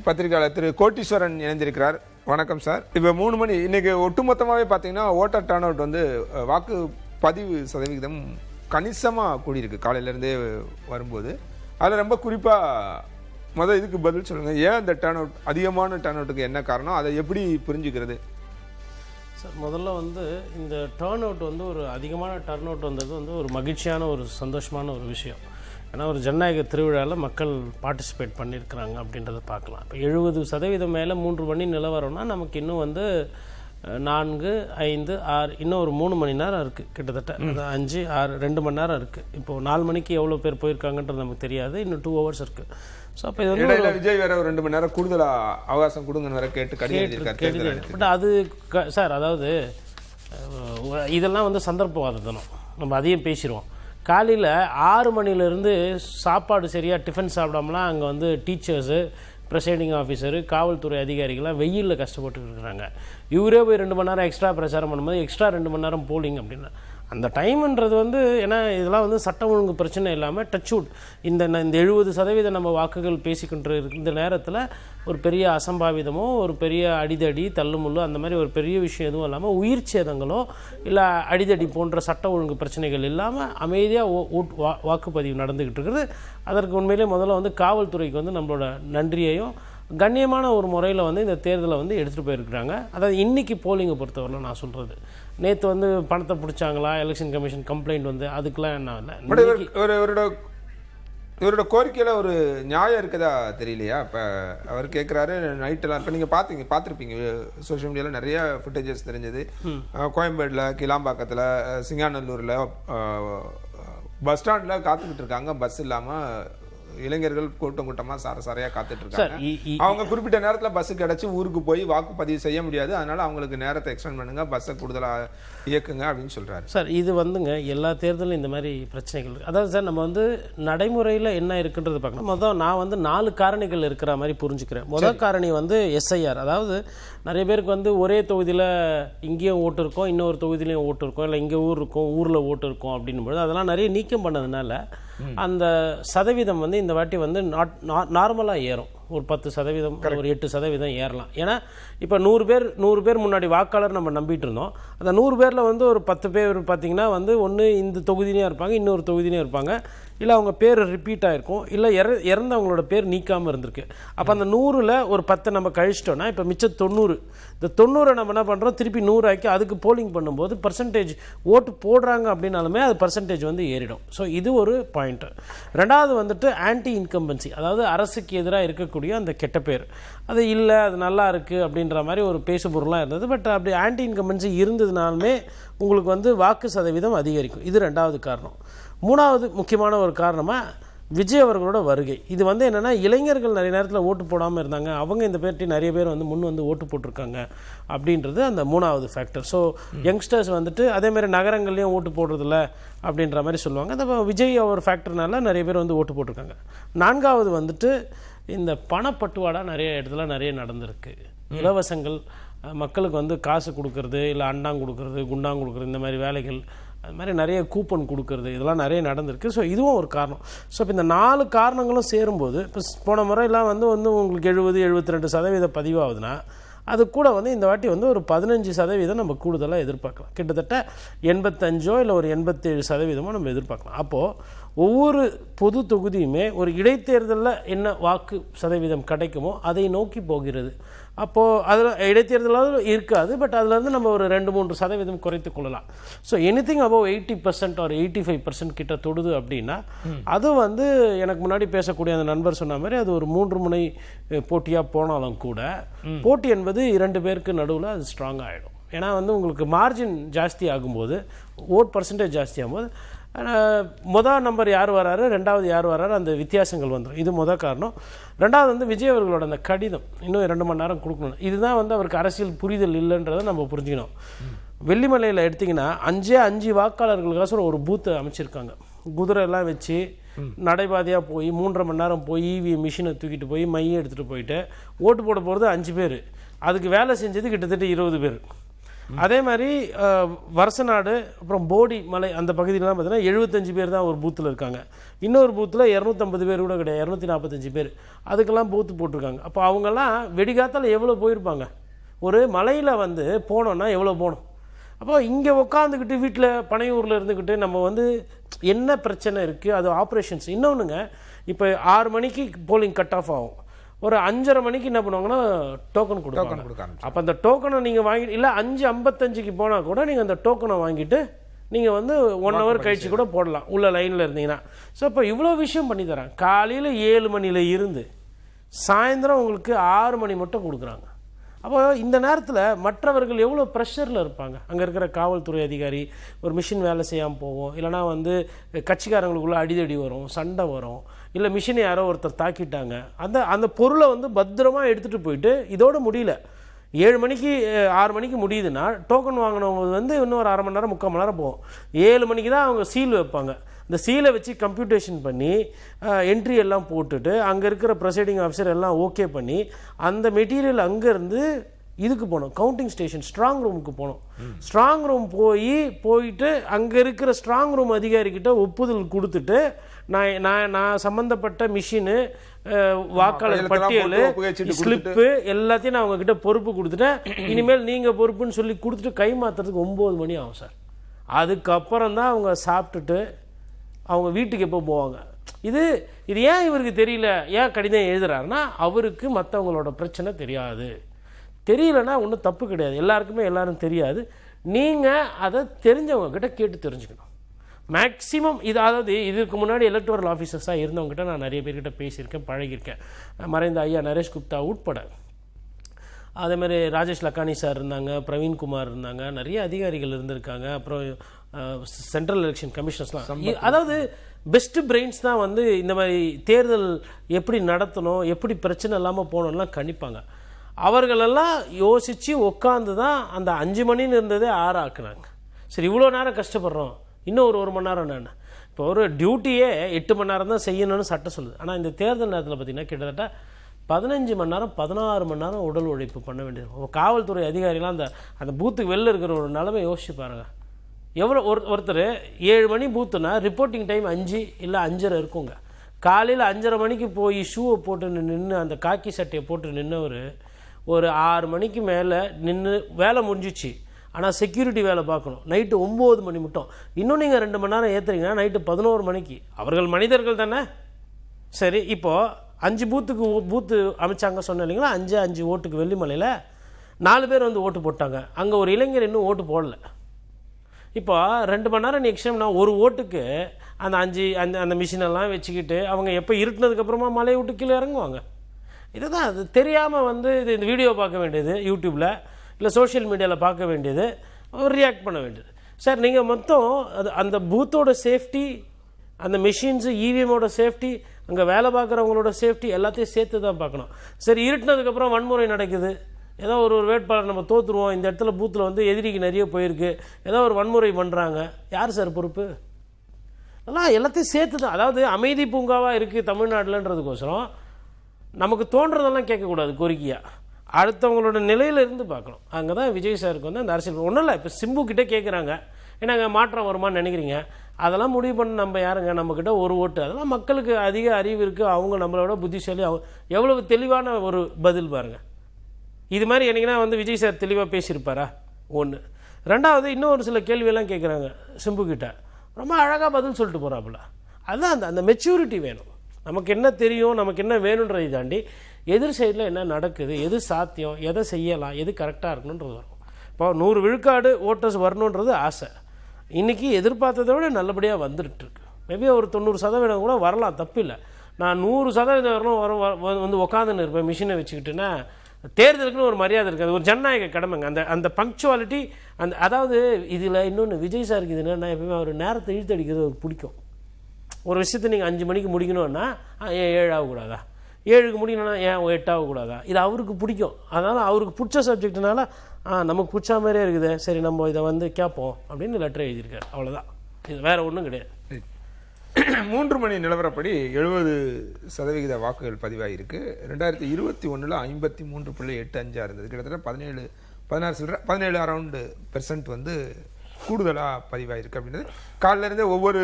பத்திரிகையாளர் திரு கோட்டீஸ்வரன் இணைந்திருக்கிறார். வணக்கம் சார். இப்போ 3 மணி இன்னைக்கு ஒட்டுமொத்தமாகவே பார்த்தீங்கன்னா ஓட்டர் டர்ன் அவுட் வந்து வாக்குப்பதிவு சதவிகிதம் கணிசமாக கூடியிருக்கு காலையிலேருந்தே வரும்போது. அதில் ரொம்ப குறிப்பாக இதுக்கு பதில் சொல்லுங்கள். ஏன் இந்த டர்ன் அவுட் அதிகமான டர்ன் அவுட்டுக்கு என்ன காரணம், அதை எப்படி புரிஞ்சுக்கிறது? சார், முதல்ல இந்த டர்ன் அவுட் ஒரு அதிகமான டர்ன் அவுட் வந்தது ஒரு மகிழ்ச்சியான ஒரு சந்தோஷமான ஒரு விஷயம். ஏன்னா ஒரு ஜனநாயக திருவிழாவில் மக்கள் பார்ட்டிசிபேட் பண்ணியிருக்கிறாங்க அப்படின்றத பார்க்கலாம். இப்போ 70% மேலே 3 மணி நிலவரம்னா நமக்கு இன்னும் 4, 5, 6 இன்னும் ஒரு 3 மணி நேரம் இருக்குது கிட்டத்தட்ட. அது 5, 6 2 மணி நேரம் இருக்குது. இப்போது 4 மணிக்கு எவ்வளோ பேர் போயிருக்காங்கன்றது நமக்கு தெரியாது. இன்னும் 2 hours இருக்குது. ஸோ அப்போ இது விஜய் வேற ஒரு 2 மணி நேரம் கூடுதலாக அவகாசம் கொடுங்கன்னு வேற கேட்டு பட் அது சார், அதாவது இதெல்லாம் சந்தர்ப்பவாதம். நம்ம அதையும் பேசிடுவோம். காலையில் 6 மணிலேருந்து சாப்பாடு சரியாக டிஃபன் சாப்பிடாமலாம் அங்கே டீச்சர்ஸு, ப்ரெசைடிங் ஆஃபீஸரு, காவல்துறை அதிகாரிகள்லாம் வெயிலில் கஷ்டப்பட்டு இருக்கிறாங்க. இவரே போய் 2 மணி நேரம் எக்ஸ்ட்ரா பிரச்சாரம் பண்ணும்போது எக்ஸ்ட்ரா 2 மணி நேரம் போலிங் அப்படின்னா அந்த டைம்ன்றது ஏன்னா இதெல்லாம் சட்டம் ஒழுங்கு பிரச்சனை இல்லாமல் டச்வுட் இந்த 70% நம்ம வாக்குகள் பேசிக்கின்ற இந்த நேரத்தில் ஒரு பெரிய அசம்பாவிதமோ ஒரு பெரிய அடிதடி தள்ளுமுள்ளோ அந்த மாதிரி ஒரு பெரிய விஷயம் எதுவும் இல்லாமல் உயிர் சேதங்களோ இல்லை அடிதடி போன்ற சட்ட ஒழுங்கு பிரச்சனைகள் இல்லாமல் அமைதியாக வாக்குப்பதிவு நடந்துக்கிட்டு இருக்குது. அதற்கு உண்மையிலே முதல்ல காவல்துறைக்கு நம்மளோட நன்றியையும் கண்ணியமான ஒரு முறையில் இந்த தேர்தலை எடுத்துகிட்டு போயிருக்கிறாங்க. அதாவது இன்றைக்கி போலிங்கை பொறுத்தவரையில் நான் சொல்கிறது, நேற்று பணத்தை பிடிச்சாங்களா, எலெக்ஷன் கமிஷன் கம்ப்ளைண்ட் அதுக்கெலாம் என்ன இல்லை. இவரோட கோரிக்கையில் ஒரு நியாயம் இருக்குதா தெரியலையா? இப்போ அவர் கேட்குறாரு நைட்டெல்லாம். இப்போ நீங்கள் பார்த்துருப்பீங்க சோஷியல் மீடியாவில் நிறைய ஃபுட்டேஜஸ் தெரிஞ்சது. கோயம்பேடில், கிளாம்பாக்கத்தில், சிங்காநல்லூரில் பஸ் ஸ்டாண்டில் காத்துக்கிட்டு இருக்காங்க. பஸ் இல்லாமல் இளைஞர்கள் கூட்டமாக சாரையாக காத்துட்டு இருக்காங்க. அவங்க குறிப்பிட்ட நேரத்தில் பஸ் கிடைச்சி ஊருக்கு போய் வாக்குப்பதிவு செய்ய முடியாது. அதனால அவங்களுக்கு நேரத்தை எக்ஸ்டெண்ட் பண்ணுங்க, பஸ்ஸை கூடுதலாக இயக்குங்க அப்படின்னு சொல்றாரு. சார், இது எல்லா தேர்தலும் இந்த மாதிரி பிரச்சனைகள் இருக்குது. அதாவது சார், நம்ம நடைமுறையில் என்ன இருக்குன்றது பார்க்கணும். முதல் நான் 4 காரணிகள் இருக்கிற மாதிரி புரிஞ்சுக்கிறேன். முதல் காரணி எஸ்ஐஆர். அதாவது நிறைய பேருக்கு ஒரே தொகுதியில் இங்கேயும் ஓட்டு இருக்கும், இன்னொரு தொகுதியிலையும் ஓட்டு இருக்கும், இல்லை இங்கே ஊர் இருக்கும், ஊரில் ஓட்டு இருக்கும் அப்படின்போது அதெல்லாம் நிறைய நீக்கம் பண்ணதுனால அந்த சதவீதம் இந்த வாட்டி நார்மலாக ஏறும். ஒரு 10%, ஒரு 8% ஏறலாம். ஏன்னா இப்போ 100 பேர் முன்னாடி வாக்காளர் நம்ம நம்பிட்டு இருந்தோம். அந்த 100 பேரில் ஒரு 10 பேர் பார்த்திங்கன்னா ஒன்று இந்த தொகுதியிலையும் இருப்பாங்க, இன்னொரு தொகுதியிலையும் இருப்பாங்க, இல்லை அவங்க பேர் ரிப்பீட் ஆகிருக்கும், இல்லை இறந்தவங்களோட பேர் நீக்காமல் இருந்திருக்கு. அப்போ அந்த 100ல் ஒரு 10 நம்ம கழிச்சிட்டோன்னா இப்போ மிச்சம் 90. இந்த 90 நம்ம என்ன பண்ணுறோம், திருப்பி 100 ஆக்கி அதுக்கு போலிங் பண்ணும்போது பர்சன்டேஜ் ஓட்டு போடுறாங்க அப்படின்னாலுமே அது பர்சன்டேஜ் ஏறிடும். ஸோ இது ஒரு பாயிண்ட்டு. ரெண்டாவது ஆன்டி இன்கம்பன்சி, அதாவது அரசுக்கு எதிராக இருக்கக்கூடிய அந்த கெட்ட பேர், அது இல்லை அது நல்லா இருக்குது அப்படின்ற மாதிரி ஒரு பேசுபொருளாக இருந்தது. பட் அப்படி ஆன்டி இன்கம்பன்சி இருந்ததுனாலுமே உங்களுக்கு வாக்கு சதவீதம் அதிகரிக்கும். இது ரெண்டாவது காரணம். மூணாவது முக்கியமான ஒரு காரணமாக விஜய் அவர்களோட வருகை. இது என்னென்னா, இளைஞர்கள் நிறைய நேரத்தில் ஓட்டு போடாமல் இருந்தாங்க, அவங்க இந்த பேர்ட்டி நிறைய பேர் முன் ஓட்டு போட்டிருக்காங்க அப்படின்றது அந்த மூணாவது ஃபேக்டர். ஸோ யங்ஸ்டர்ஸ் அதேமாதிரி நகரங்கள்லேயும் ஓட்டு போடுறதில்ல அப்படின்ற மாதிரி சொல்லுவாங்க. அந்த விஜய் அவர் ஃபேக்டர்னால நிறைய பேர் ஓட்டு போட்டிருக்காங்க. நான்காவது இந்த பணப்பட்டுவாடா நிறைய இடத்துல நிறைய நடந்திருக்கு. இலவசங்கள் மக்களுக்கு காசு கொடுக்கறது, இல்லை அண்டாங் கொடுக்கறது, குண்டாங் கொடுக்குறது, இந்த மாதிரி வேலைகள், அது மாதிரி நிறைய கூப்பன் கொடுக்கறது, இதெல்லாம் நிறைய நடந்திருக்கு. ஸோ இதுவும் ஒரு காரணம். ஸோ இப்போ இந்த 4 காரணங்களும் சேரும்போது இப்போ போன முறையெல்லாம் உங்களுக்கு 70-72% பதிவாகுதுன்னா அது கூட இந்த வாட்டி ஒரு 15% நம்ம கூடுதலாக எதிர்பார்க்கலாம். கிட்டத்தட்ட 85 இல்லை ஒரு 87% நம்ம எதிர்பார்க்கலாம். அப்போது ஒவ்வொரு பொது தொகுதியுமே ஒரு இடைத்தேர்தலில் என்ன வாக்கு சதவீதம் கிடைக்குமோ அதை நோக்கி போகிறது. அப்போது அதில் இடைத்தேர்தலாவது இருக்காது, பட் அதில் நம்ம ஒரு 2-3% குறைத்து கொள்ளலாம். ஸோ எனிதிங் அபவ் 80% or 85% கிட்ட தொடுது அப்படின்னா அது எனக்கு முன்னாடி பேசக்கூடிய அந்த நண்பர் சொன்ன மாதிரி அது ஒரு 3 முனை போட்டியாக போனாலும் கூட போட்டி என்பது 2 பேருக்கு நடுவில் அது ஸ்ட்ராங்காக ஆகிடும். ஏன்னா உங்களுக்கு மார்ஜின் ஜாஸ்தி ஆகும்போது, ஓட் பர்சன்டேஜ் ஜாஸ்தி ஆகும்போது முதல் நம்பர் யார் வராரு, ரெண்டாவது யார் வராரு, அந்த வித்தியாசங்கள் வந்துடும். இது முதல் காரணம். ரெண்டாவது விஜய் அவர்களோட அந்த கடிதம் இன்னும் 2 மணி நேரம் கொடுக்கணும். இதுதான் அவருக்கு அரசியல் புரிதல் இல்லைன்றதை நம்ம புரிஞ்சுக்கணும். வெள்ளிமலையில் எடுத்திங்கன்னா 5 வாக்காளர்களுக்காக ஒரு பூத்தை அமைச்சிருக்காங்க. குதிரை எல்லாம் வச்சு நடைபாதையாக போய் 3.5 மணி நேரம் போய் இவிஎம் மிஷினை தூக்கிட்டு போய் மையை எடுத்துகிட்டு போயிட்டு ஓட்டு போட போகிறது 5 பேர். அதுக்கு வேலை செஞ்சது கிட்டத்தட்ட 20 பேர். அதே மாதிரி வருசநாடு அப்புறம் போடி மலை அந்த பகுதியிலலாம் பார்த்தீங்கன்னா 75 பேர் தான் ஒரு பூத்தில் இருக்காங்க. இன்னொரு பூத்தில் 250 பேர் கூட கிடையாது, 245 பேர். அதுக்கெல்லாம் பூத்து போட்டிருக்காங்க. அப்போ அவங்கெல்லாம் வெடிகாத்தால் எவ்வளோ போயிருப்பாங்க? ஒரு மலையில் வந்து போனோன்னா எவ்வளோ போகணும்? அப்போ இங்கே உட்காந்துக்கிட்டு வீட்டில் பனையூரில் இருந்துக்கிட்டு நம்ம வந்து என்ன பிரச்சனை இருக்குது, அது ஆப்ரேஷன்ஸ். இன்னொன்றுங்க, இப்போ 6 மணிக்கு போலிங் கட் ஆஃப் ஆகும், ஒரு 5:30 மணிக்கு என்ன பண்ணுவாங்கன்னா டோக்கன் கொடுப்பாங்க. அப்போ அந்த டோக்கனை நீங்கள் வாங்கிட்டு, இல்லை 5:55க்கு போனால் கூட நீங்கள் அந்த டோக்கனை வாங்கிட்டு நீங்கள் வந்து 1 ஹவர் கழிச்சு கூட போடலாம் உள்ள லைனில் இருந்தீங்கன்னா. ஸோ இப்போ இவ்வளோ விஷயம் பண்ணி தராங்க. காலையில் 7 மணியில் இருந்து சாயந்தரம் உங்களுக்கு 6 மணி மட்டும் கொடுக்குறாங்க. அப்போ இந்த நேரத்தில் மற்றவர்கள் எவ்வளோ ப்ரெஷரில் இருப்பாங்க. அங்கே இருக்கிற காவல்துறை அதிகாரி ஒரு மிஷின் வேலை செய்யாமல் போவோம், இல்லைனா வந்து கட்சிக்காரங்களுக்குள்ளே அடிதடி வரும், சண்டை வரும், இல்லை மிஷினை யாரோ ஒருத்தர் தாக்கிட்டாங்க, அந்த பொருளை வந்து பத்திரமா எடுத்துகிட்டு போயிட்டு இதோடு முடியல. 7 மணிக்கு 6 மணிக்கு முடியுதுன்னா டோக்கன் வாங்கினவங்க வந்து இன்னும் ஒரு 1/2 மணி நேரம் 3/4 மணி நேரம் போகும். 7 மணிக்கு தான் அவங்க சீல் வைப்பாங்க. இந்த சீலை வச்சு கம்ப்யூட்டேஷன் பண்ணி என்ட்ரி எல்லாம் போட்டுட்டு அங்கே இருக்கிற ப்ரொசைடிங் ஆஃபீஸர் எல்லாம் ஓகே பண்ணி அந்த மெட்டீரியல் அங்கேருந்து இதுக்கு போனோம், கவுண்டிங் ஸ்டேஷன் ஸ்ட்ராங் ரூமுக்கு போனோம். ஸ்ட்ராங் ரூம் போயிட்டு அங்கே இருக்கிற ஸ்ட்ராங் ரூம் அதிகாரிக்கிட்ட ஒப்புதல் கொடுத்துட்டு நான் சம்மந்தப்பட்ட மிஷினு, வாக்காளர் பட்டியல், ஸ்லிப்பு எல்லாத்தையும் நான் அவங்கக்கிட்ட பொறுப்பு கொடுத்துட்டேன், இனிமேல் நீங்கள் பொறுப்புன்னு சொல்லி கொடுத்துட்டு கை மாற்றுறதுக்கு 9 மணி ஆகும் சார். அதுக்கப்புறம் தான் அவங்க சாப்பிட்டுட்டு அவங்க வீட்டுக்கு எப்போ போவாங்க. இது ஏன் இவருக்கு தெரியல, ஏன் கடிதம் எழுதுறாருன்னா அவருக்கு மற்றவங்களோட பிரச்சனை தெரியலன்னா ஒன்றும் தப்பு கிடையாது, எல்லாருக்குமே எல்லாரும் தெரியாது. நீங்கள் அதை தெரிஞ்சவங்கக்கிட்ட கேட்டு தெரிஞ்சுக்கணும் மேக்ஸிமம். அதாவது இதுக்கு முன்னாடி எலக்டோரல் ஆஃபீஸர்ஸாக இருந்தவங்ககிட்ட நான் நிறைய பேர்கிட்ட பேசியிருக்கேன், பழகியிருக்கேன். மறைந்த ஐயா நரேஷ் குப்தா உட்பட, அதேமாதிரி ராஜேஷ் லக்கானி சார் இருந்தாங்க, பிரவீன்குமார் இருந்தாங்க, நிறைய அதிகாரிகள் இருந்திருக்காங்க. அப்புறம் சென்ட்ரல் எலெக்ஷன் கமிஷனர்ஸ்லாம், அதாவது பெஸ்ட் பிரெயின்ஸ் தான் வந்து இந்த மாதிரி தேர்தல் எப்படி நடத்தணும், எப்படி பிரச்சனை இல்லாமல் போகணும்லாம் கணிப்பாங்க. அவர்களெல்லாம் யோசித்து உட்காந்து தான் அந்த 5 மணின்னு இருந்ததே 6 ஆக்குனாங்க. சரி, இவ்வளோ நேரம் கஷ்டப்படுறோம், இன்னும் ஒரு 1 மணி நேரம் நான் இப்போ ஒரு டியூட்டியே 8 மணி நேரம் தான் செய்யணும்னு சட்டம் சொல்லுது. ஆனால் இந்த தேர்தல் நேரத்தில் பார்த்திங்கன்னா கிட்டத்தட்ட 15 மணி நேரம் 16 மணி நேரம் உடல் உழைப்பு பண்ண வேண்டியது. காவல்துறை அதிகாரிலாம் அந்த பூத்துக்கு வெளில இருக்கிற ஒரு நிலைமை யோசிச்சு பாருங்கள். எவ்வளோ ஒருத்தர் 7 மணி பூத்துனா ரிப்போர்ட்டிங் டைம் 5 இல்லை 5:30 இருக்குங்க. காலையில் 5:30 மணிக்கு போய் ஷூவை போட்டு நின்று அந்த காக்கி சட்டையை போட்டு நின்றவர் ஒரு 6 மணிக்கு மேலே நின்று வேலை முடிஞ்சிச்சு. ஆனால் செக்யூரிட்டி வேலை பார்க்கணும், நைட்டு 9 மணி மட்டும். இன்னும் நீங்கள் 2 மணி நேரம் ஏற்றுறீங்கன்னா நைட்டு 11 மணிக்கு. அவர்கள் மனிதர்கள் தானே. சரி, இப்போது 5 பூத்து அமைச்சாங்க சொன்ன இல்லைங்களா, 5 ஓட்டுக்கு வெள்ளிமலையில் 4 பேர் வந்து ஓட்டு போட்டாங்க. அங்கே ஒரு இளைஞர் இன்னும் ஓட்டு போடலை. இப்போ 2 மணி நேரம் நீ எக்ஸ்ட்ரா ஒரு ஓட்டுக்கு அந்த மிஷினெல்லாம் வச்சுக்கிட்டு அவங்க எப்போ இருட்டினதுக்கப்புறமா மலையை விட்டு கீழே இறங்குவாங்க. இதுதான் அது தெரியாமல் வந்து இந்த வீடியோ பார்க்க வேண்டியது, யூடியூப்பில் இல்லை சோஷியல் மீடியாவில் பார்க்க வேண்டியது, ரியாக்ட் பண்ண வேண்டியது. சார், நீங்கள் மொத்தம் அந்த பூத்தோட சேஃப்டி, அந்த மிஷின்ஸு இவிஎம்மோட சேஃப்டி, அங்கே வேலை பார்க்குறவங்களோட சேஃப்டி எல்லாத்தையும் சேர்த்து தான் பார்க்கணும். சரி, இருட்டினதுக்கப்புறம் வன்முறை நடக்குது, ஏதோ ஒரு வேட்பாளர் நம்ம தோற்றுருவோம், இந்த இடத்துல பூத்தில் வந்து எதிரிக்கு நிறைய போயிருக்கு, ஏதோ ஒரு வன்முறை பண்ணுறாங்க, யார் சார் பொறுப்பு? அதெல்லாம் எல்லாத்தையும் சேர்த்து தான். அதாவது அமைதி பூங்காவாக இருக்குது தமிழ்நாட்டில்ன்றதுக்கோசரம் நமக்கு தோன்றதெல்லாம் கேட்கக்கூடாது கோரிக்கையாக, அடுத்தவங்களோட நிலையில் இருந்து பார்க்கணும். அங்கே தான் விஜய் சாருக்கு வந்து அந்த அரசியல் ஒன்றும் இல்லை. இப்போ சிம்புக்கிட்டே கேட்குறாங்க, ஏன்னா அங்கே மாற்றம் வருமானு நினைக்கிறீங்க? அதெல்லாம் முடிவு பண்ண நம்ம யாருங்க? நம்மக்கிட்ட ஒரு ஓட்டு. அதெல்லாம் மக்களுக்கு அதிக அறிவு இருக்குது, அவங்க நம்மளோட புத்திசாலி. எவ்வளவு தெளிவான ஒரு பதில் பாருங்கள். இது மாதிரி என்னைக்குன்னா வந்து விஜய் சார் தெளிவாக பேசியிருப்பாரா? ஒன்று. ரெண்டாவது, இன்னும் ஒரு சில கேள்வியெல்லாம் கேட்குறாங்க சிம்புக்கிட்ட, ரொம்ப அழகாக பதில் சொல்லிட்டு போகிறாப்புல. அதுதான் அந்த மெச்சூரிட்டி வேணும். நமக்கு என்ன தெரியும், நமக்கு என்ன வேணுன்றதை தாண்டி எதிர் சைடில் என்ன நடக்குது, எது சாத்தியம், எதை செய்யலாம், எது கரெக்டாக இருக்கணுன்றது வரும். இப்போ 100 விழுக்காடு ஓட்டர்ஸ் வரணுன்றது ஆசை. இன்றைக்கி எதிர்பார்த்ததை விட நல்லபடியாக வந்துட்டுருக்கு. மேபி ஒரு 90% கூட வரலாம், தப்பில்லை. நான் 100% வரணும் வந்து உட்காந்துன்னு இருப்பேன் மிஷினை வச்சுக்கிட்டுன்னா, தேர்தலுக்குன்னு ஒரு மரியாதை இருக்குது, அது ஒரு ஜனநாயக கடமைங்க. அந்த பங்க்சுவாலிட்டி, அதாவது இதில் இன்னொன்று விஜய் சாருக்கு இது என்னென்னா, எப்பவுமே ஒரு நேரத்தை இழுத்தடிக்கிறது அவருக்கு பிடிக்கும். ஒரு விஷயத்தை நீங்கள் 5 மணிக்கு முடிக்கணும்னா ஏன் 7 ஆகக்கூடாதா, 7க்கு முடிக்கணும்னா ஏன் 8 ஆகக்கூடாதா, இது அவருக்கு பிடிக்கும். அதனால் அவருக்கு பிடிச்ச சப்ஜெக்ட்னால நமக்கு பிடிச்ச மாதிரியே இருக்குது, சரி நம்ம இதை வந்து கேட்போம் அப்படின்னு லெட்டர் எழுதியிருக்காரு. அவ்வளோதான், இது வேறு ஒன்றும் கிடையாது. 3 மணி நிலவரப்படி 70% வாக்குகள் பதிவாகிருக்கு. 2021 53.85 இருந்தது. கிட்டத்தட்ட 17 17 அரௌண்டு % வந்து கூடுதலாக பதிவாயிருக்கு அப்படின்றது காலைல இருந்தே ஒவ்வொரு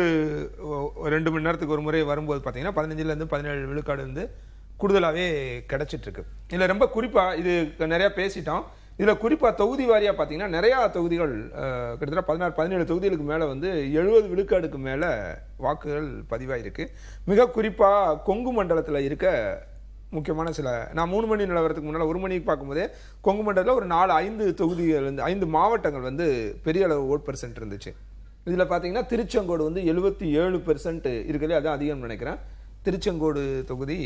2 மணி நேரத்துக்கு ஒரு முறை வரும்போது பார்த்தீங்கன்னா 15 17 விழுக்காடு வந்து கூடுதலாகவே கிடைச்சிட்ருக்கு. இதில் ரொம்ப குறிப்பாக இது நிறையா பேசிட்டோம். இதில் குறிப்பாக தொகுதி வாரியாக பார்த்தீங்கன்னா நிறையா தொகுதிகள் கிட்டத்தட்ட 17 தொகுதிகளுக்கு மேலே வந்து 70 விழுக்காடுக்கு மேலே வாக்குகள் பதிவாயிருக்கு. மிக குறிப்பாக கொங்கு மண்டலத்தில் இருக்க முக்கியமான நான் 3 மணி நிலவரத்துக்கு முன்னால் 1 மணிக்கு பார்க்கும்போதே கொங்கு மண்டலத்தில் ஒரு 4-5 தொகுதிகள் வந்து 5 மாவட்டங்கள் வந்து பெரிய அளவு ஓட் % இருந்துச்சு. இதில் பார்த்தீங்கன்னா திருச்செங்கோடு வந்து 77% இருக்கிறதே அதான் அதிகம் நினைக்கிறேன். திருச்செங்கோடு தொகுதி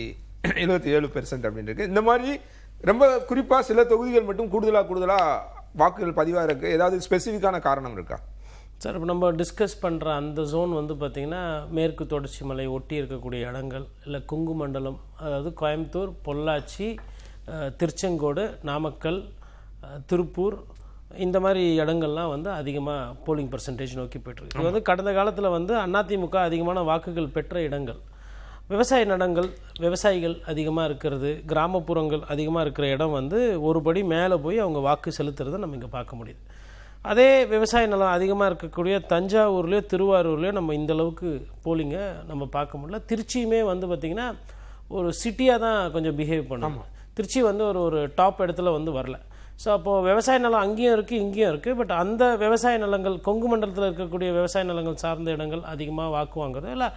77% அப்படின்னு இருக்கு. இந்த மாதிரி ரொம்ப குறிப்பாக சில தொகுதிகள் மட்டும் கூடுதலாக வாக்குகள் பதிவாக இருக்குது. ஏதாவது ஸ்பெசிஃபிக்கான காரணம் இருக்கா சார்? இப்போ நம்ம டிஸ்கஸ் பண்ணுற அந்த ஜோன் வந்து பார்த்திங்கன்னா மேற்கு தொடர்ச்சி மலை ஒட்டி இருக்கக்கூடிய இடங்கள், இல்லை கொங்கு மண்டலம், அதாவது கோயம்புத்தூர், பொள்ளாச்சி, திருச்செங்கோடு, நாமக்கல், திருப்பூர், இந்த மாதிரி இடங்கள்லாம் வந்து அதிகமாக போலிங் % நோக்கி போய்ட்டுருக்கு. இது வந்து கடந்த காலத்தில் வந்து அதிமுக அதிகமான வாக்குகள் பெற்ற இடங்கள். விவசாயிகள் அதிகமாக இருக்கிறது, கிராமப்புறங்கள் அதிகமாக இருக்கிற இடம் வந்து ஒரு படி மேலே போய் அவங்க வாக்கு செலுத்துறதை நம்ம இங்கே பார்க்க முடியுது. அதே விவசாய நிலம் அதிகமாக இருக்கக்கூடிய தஞ்சாவூர்லேயோ திருவாரூர்லேயோ நம்ம இந்தளவுக்கு போலிங்கை நம்ம பார்க்க முடியல. திருச்சியுமே வந்து பார்த்திங்கன்னா ஒரு சிட்டியாக தான் கொஞ்சம் பிஹேவ் பண்ணும். திருச்சி வந்து ஒரு டாப் இடத்துல வந்து வரல. ஸோ அப்போது விவசாய நிலம் அங்கேயும் இருக்குது இங்கேயும் இருக்குது. பட் அந்த விவசாய நிலங்கள் கொங்கு மண்டலத்தில் இருக்கக்கூடிய விவசாய நிலங்கள் சார்ந்த இடங்கள் அதிகமாக வாக்கு வாங்குறது, இல்லை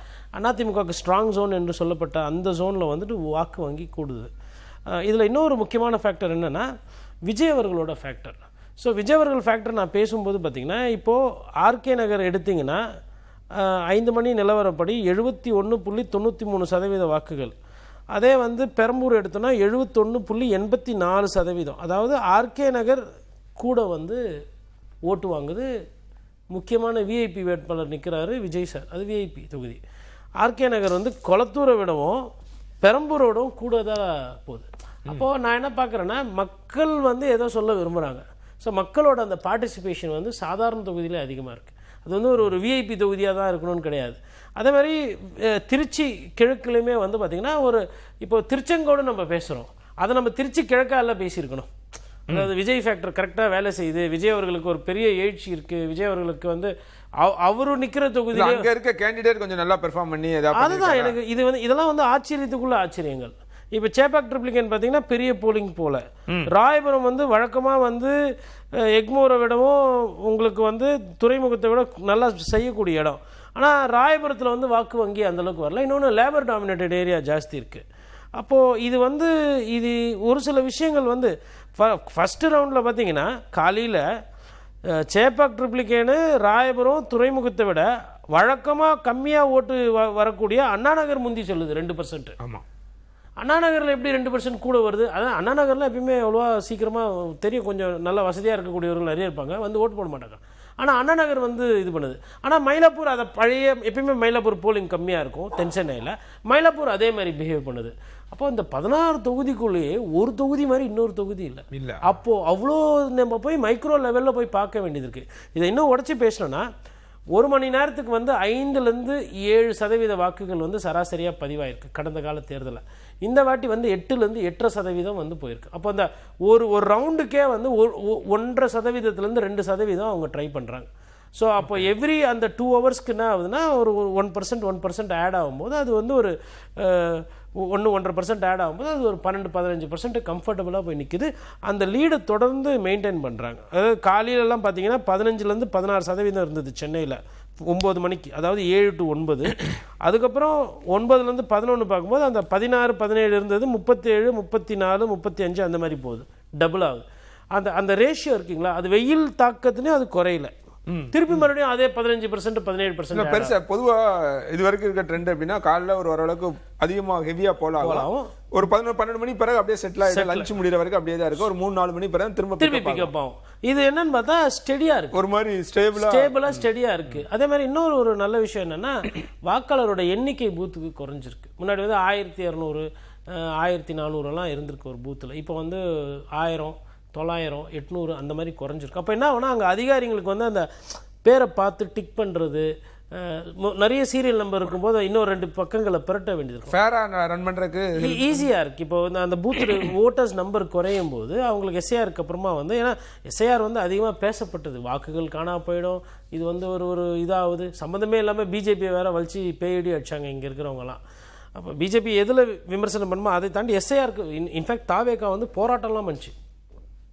அதிமுகவுக்கு ஸ்ட்ராங் ஜோன் என்று சொல்லப்பட்ட அந்த ஜோனில் வந்துட்டு வாக்கு வங்கி கூடுது. இதில் இன்னொரு முக்கியமான ஃபேக்டர் என்னென்னா விஜய் அவர்களோட ஃபேக்டர். ஸோ விஜய் அவர்கள் ஃபேக்டர் நான் பேசும்போது பார்த்திங்கன்னா இப்போது ஆர்கே நகர் எடுத்திங்கன்னா 5 மணி நிலவரப்படி 71.93% வாக்குகள். அதே வந்து பெரம்பூர் எடுத்தோன்னா 71.84%. அதாவது ஆர்கே நகர் கூட வந்து ஓட்டு வாங்குது. முக்கியமான விஐபி வேட்பாளர் நிற்கிறாரு விஜய் சார், அது விஐபி தொகுதி. ஆர்கே நகர் வந்து கொளத்தூரை விடவும் பெரம்பூரோடவும் கூட தான் போகுது. அப்போது நான் என்ன பார்க்குறேன்னா மக்கள் வந்து ஏதோ சொல்ல விரும்புகிறாங்க. ஸோ மக்களோட அந்த பார்ட்டிசிபேஷன் வந்து சாதாரண தொகுதியிலே அதிகமாக இருக்குது. அது வந்து ஒரு விஐபி தொகுதியாக தான் இருக்கணும்னு கிடையாது. அதே மாதிரி திருச்சி கிழக்குலையுமே வந்து பார்த்திங்கன்னா இப்போ திருச்செங்கோடு நம்ம பேசுகிறோம், அதை நம்ம திருச்சி கிழக்கால பேசியிருக்கணும். அதாவது விஜய் ஃபேக்டர் கரெக்டாக வேலை செய்யுது, விஜய் அவர்களுக்கு ஒரு பெரிய எழுச்சி இருக்குது, விஜய் அவர்களுக்கு வந்து அவரு நிற்கிற தொகுதி அங்கே இருக்க கேண்டிடேட் கொஞ்சம் நல்லா பெர்ஃபார்ம் பண்ணி அதுதான் எனக்கு இதெல்லாம் வந்து ஆச்சரியத்துக்குள்ள ஆச்சரியங்கள். இப்போ சேப்பாக் ட்ரிப்ளிகேன் பார்த்தீங்கன்னா பெரிய போலிங் போல. ராயபுரம் வந்து வழக்கமாக வந்து எக்மோரை விடவும் உங்களுக்கு வந்து துறைமுகத்தை விட நல்லா செய்யக்கூடிய இடம். ஆனால் ராயபுரத்தில் வந்து வாக்கு வங்கி அந்தளவுக்கு வரல. இன்னொன்று லேபர் டாமினேட்டட் ஏரியா ஜாஸ்தி இருக்குது. அப்போது இது ஒரு சில விஷயங்கள் வந்து ஃபஸ்ட்டு ரவுண்டில் பார்த்தீங்கன்னா காலையில் சேப்பாக் ட்ரிப்ளிகேனு ராயபுரம் துறைமுகத்தை விட வழக்கமாக கம்மியாக ஓட்டு வரக்கூடிய அண்ணாநகர் முந்தி சொல்லுது 2%. ஆமாம், அண்ணாநகரில் எப்படி 2% கூட வருது? அதான் அண்ணாநகரில் எப்பயுமே அவ்வளோவா சீக்கிரமாக தெரியும், கொஞ்சம் நல்ல வசதியாக இருக்கக்கூடியவர்கள் நிறைய இருப்பாங்க, வந்து ஓட்டு போட மாட்டாங்க. ஆனால் அண்ணாநகர் வந்து இது பண்ணுது. ஆனால் மயிலாப்பூர் அதை எப்பயுமே மயிலாப்பூர் போலிங் கம்மியாக இருக்கும் தென்சென்னையில், மயிலாப்பூர் அதே மாதிரி பிஹேவ் பண்ணுது. அப்போ இந்த 16 தொகுதிக்குள்ளேயே ஒரு தொகுதி மாதிரி இன்னொரு தொகுதி இல்லை. அப்போது அவ்வளோ நம்ம போய் மைக்ரோ லெவலில் போய் பார்க்க வேண்டியது இருக்குது. இதை இன்னும் உடச்சி பேசணுன்னா 1 மணி நேரத்துக்கு வந்து 5-7% வாக்குகள் வந்து சராசரியாக பதிவாயிருக்கு கடந்த கால தேர்தலில். இந்த வாட்டி வந்து 8-8.5% வந்து போயிருக்கு. அப்போ அந்த ஒரு ரவுண்டுக்கே வந்து 1.5%-2% அவங்க ட்ரை பண்ணுறாங்க. ஸோ அப்போ எவ்ரி அந்த 2 ஹவர்ஸ்க்கு என்ன ஆகுதுன்னா ஒரு 1% ஆட் ஆகும்போது அது வந்து ஒரு 1-1.5% ஆட் ஆகும்போது அது ஒரு 12-15% கம்ஃபர்டபுளாக போய் நிற்குது. அந்த லீடை தொடர்ந்து மெயின்டைன் பண்ணுறாங்க. அதாவது காலையிலலாம் பார்த்தீங்கன்னா 15-16% இருந்தது சென்னையில் 9 மணிக்கு, அதாவது 7 to 9. அதுக்கப்புறம் 9-11 பார்க்கும்போது அந்த 16-17 இருந்தது, 37, 34, 35 அந்த மாதிரி போகுது, டபுள் ஆகுது. அந்த ரேஷியோ இருக்குங்களா, அது வெயில் தாக்கத்துலேயும் அது குறையல. திருப்பி மறுபடியும் அதே 15%-17% பெருசா. பொதுவாக இது வரைக்கும் இருக்க ட்ரெண்ட் அப்படின்னா காலைல ஓரளவுக்கு அதிகமாக ஹெவியாக போகலாம், ஒரு 11-12 மணி பிறகு அப்படியே செட்டில் ஆகிடும், லஞ்ச் முடிகிற வரைக்கும் அப்படியே தான் இருக்கும், ஒரு 3-4 மணி பிறகு திருப்பி பிக்கப் ஆகும். இது என்னன்னு பார்த்தா ஸ்டெடியா இருக்கு, ஒரு மாதிரி ஸ்டேபிளா ஸ்டெடியா இருக்கு. அதே மாதிரி இன்னொரு நல்ல விஷயம் என்னன்னா வாக்காளரோட எண்ணிக்கை பூத்துக்கு குறைஞ்சிருக்கு. முன்னாடி வந்து 1200 1400 இருந்திருக்கு ஒரு பூத்தில். இப்போ வந்து 1000 900 800 அந்த மாதிரி குறைஞ்சிருக்கு. அப்போ என்ன ஆகுனா அங்கே அதிகாரிகளுக்கு வந்து அந்த பேரை பார்த்து டிக் பண்ணுறது, நிறைய சீரியல் நம்பர் இருக்கும்போது இன்னும் 2 பக்கங்களை புரட்ட வேண்டியது ஃபேராக ரன் பண்ணுறதுக்கு ஈஸியாக இருக்குது. இப்போ வந்து அந்த பூத்து ஓட்டர்ஸ் நம்பர் குறையும் போது அவங்களுக்கு எஸ்ஐஆருக்கு அப்புறமா வந்து, ஏன்னா எஸ்ஐஆர் வந்து அதிகமாக பேசப்பட்டது, வாக்குகள் காணா போயிடும், இது வந்து ஒரு இதாகுது, சம்மந்தமே இல்லாமல் பிஜேபியை வேற வலிச்சு பேயடி அடிச்சாங்க இங்கே இருக்கிறவங்கலாம். அப்போ பிஜேபி எதில் விமர்சனம் பண்ணுமோ அதை தாண்டி எஸ்ஐஆருக்கு இன்ஃபேக்ட் தாவேகா வந்து போராட்டம்லாம் பண்ணிச்சு,